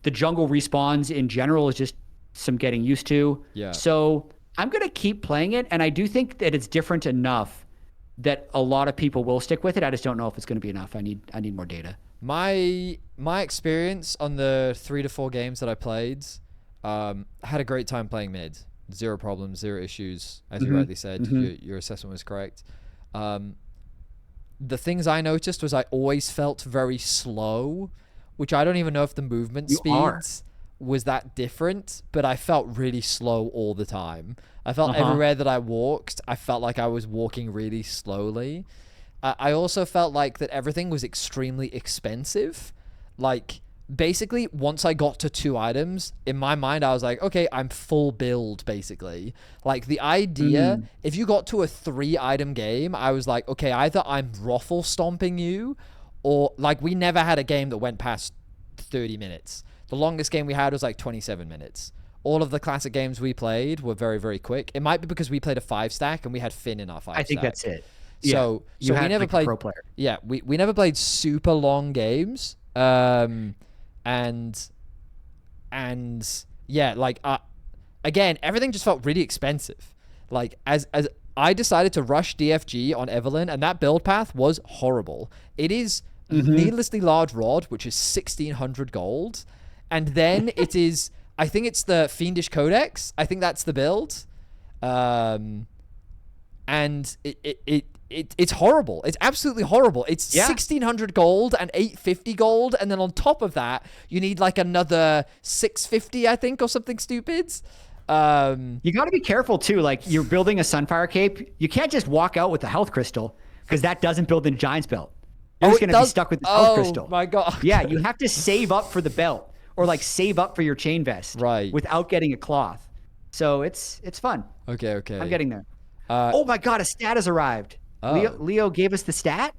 [SPEAKER 1] the jungle respawns in general is just some getting used to.
[SPEAKER 2] Yeah.
[SPEAKER 1] So I'm going to keep playing it. And I do think that it's different enough that a lot of people will stick with it. I just don't know if it's going to be enough. I need more data.
[SPEAKER 2] My experience on the 3 to 4 games that I played, had a great time playing mid. 0 problems, 0 issues, as you rightly said. Your assessment was correct. The things I noticed was I always felt very slow, which I don't even know if the movement speeds was that different, but I felt really slow all the time. I felt everywhere that I walked, I felt like I was walking really slowly. I also felt like that everything was extremely expensive. Like, basically, once I got to 2 items, in my mind, I was like, okay, I'm full build, basically. Like, the idea, if you got to a 3-item game, I was like, okay, either I'm ruffle stomping you, or, like, we never had a game that went past 30 minutes. The longest game we had was, like, 27 minutes. All of the classic games we played were very, very quick. It might be because we played a 5-stack, and we had Finn in our 5-stack.
[SPEAKER 1] I think that's it.
[SPEAKER 2] So we never played pro player. Yeah, we never played super long games. And yeah, like again, everything just felt really expensive. Like as I decided to rush DFG on Evelynn, and that build path was horrible. It is needlessly large rod, which is 1,600 gold, and then it is, I think it's the Fiendish Codex. I think that's the build, and it's horrible. It's absolutely horrible. It's 1,600 gold and 850 gold, and then on top of that, you need like another 650, I think, or something stupid.
[SPEAKER 1] You got to be careful too. Like you're building a Sunfire Cape, you can't just walk out with the health crystal because that doesn't build in Giant's belt. You're just gonna be stuck with the health crystal.
[SPEAKER 2] Oh my god.
[SPEAKER 1] Yeah, you have to save up for the belt or like save up for your chain vest,
[SPEAKER 2] right?
[SPEAKER 1] Without getting a cloth. So it's fun.
[SPEAKER 2] Okay.
[SPEAKER 1] I'm getting there. Oh my god, a stat has arrived.
[SPEAKER 2] Oh.
[SPEAKER 1] Leo gave us the stat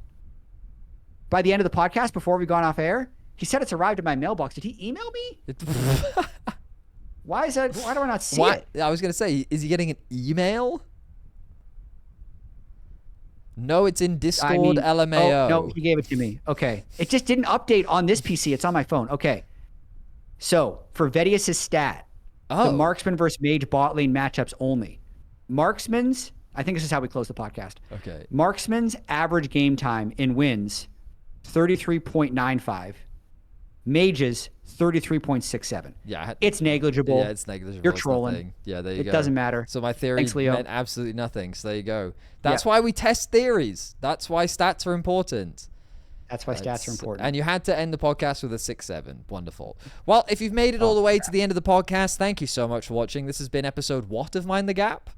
[SPEAKER 1] by the end of the podcast before we gone off air. He said it's arrived in my mailbox. Did he email me? Why is that? Why do I not see it?
[SPEAKER 2] I was going to say, is he getting an email? No, it's in Discord LMAO.
[SPEAKER 1] Oh, no, he gave it to me. Okay. It just didn't update on this PC. It's on my phone. Okay. So for Vedius' stat, the marksman versus mage bot lane matchups only. Marksman's, I think this is how we close the podcast.
[SPEAKER 2] Okay.
[SPEAKER 1] Marksman's average game time in wins, 33.95. Mage's 33.67.
[SPEAKER 2] Yeah.
[SPEAKER 1] It's negligible.
[SPEAKER 2] Yeah, it's negligible.
[SPEAKER 1] You're trolling.
[SPEAKER 2] Yeah, there you go.
[SPEAKER 1] It doesn't matter.
[SPEAKER 2] So my theory
[SPEAKER 1] Thanks, Leo.
[SPEAKER 2] meant absolutely nothing. So there you go. That's why we test theories. That's why stats are important.
[SPEAKER 1] That's why stats are important.
[SPEAKER 2] And you had to end the podcast with a 6-7. Wonderful. Well, if you've made it all the way to the end of the podcast, thank you so much for watching. This has been episode what of Mind the Gap?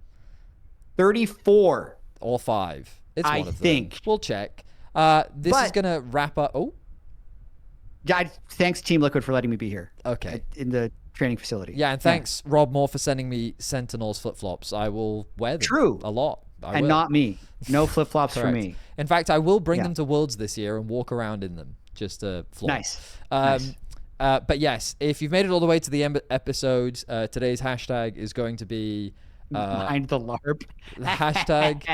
[SPEAKER 1] 34.
[SPEAKER 2] Or 5. It's one of them.
[SPEAKER 1] think.
[SPEAKER 2] We'll check. This is going to wrap up. Oh.
[SPEAKER 1] Thanks, Team Liquid, for letting me be here.
[SPEAKER 2] Okay.
[SPEAKER 1] In the training facility.
[SPEAKER 2] Yeah, and thanks, Rob Moore, for sending me Sentinels flip-flops. I will wear them. A lot.
[SPEAKER 1] And not me. No flip-flops for me.
[SPEAKER 2] In fact, I will bring them to Worlds this year and walk around in them. Just to flop.
[SPEAKER 1] Nice.
[SPEAKER 2] But yes, if you've made it all the way to the episode, today's hashtag is going to be...
[SPEAKER 1] Mind the LARP.
[SPEAKER 2] Hashtag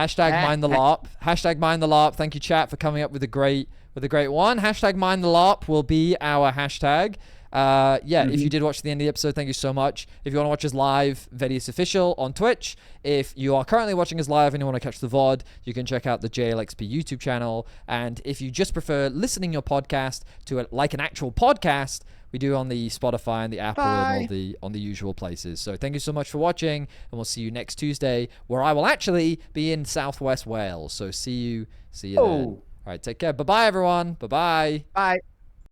[SPEAKER 2] mind the LARP. Hashtag mind the LARP. Thank you, chat, for coming up with a great one. Hashtag mind the LARP will be our hashtag. If you did watch the end of the episode, thank you so much. If you want to watch us live, Vedius Official on Twitch. If you are currently watching us live and you want to catch the VOD, you can check out the JLXP YouTube channel. And if you just prefer listening your podcast to like an actual podcast, we do on the Spotify and the Apple and on the usual places. So thank you so much for watching, and we'll see you next Tuesday, where I will actually be in Southwest Wales. So see you then. All right, take care. Bye-bye, everyone. Bye-bye.
[SPEAKER 1] Bye.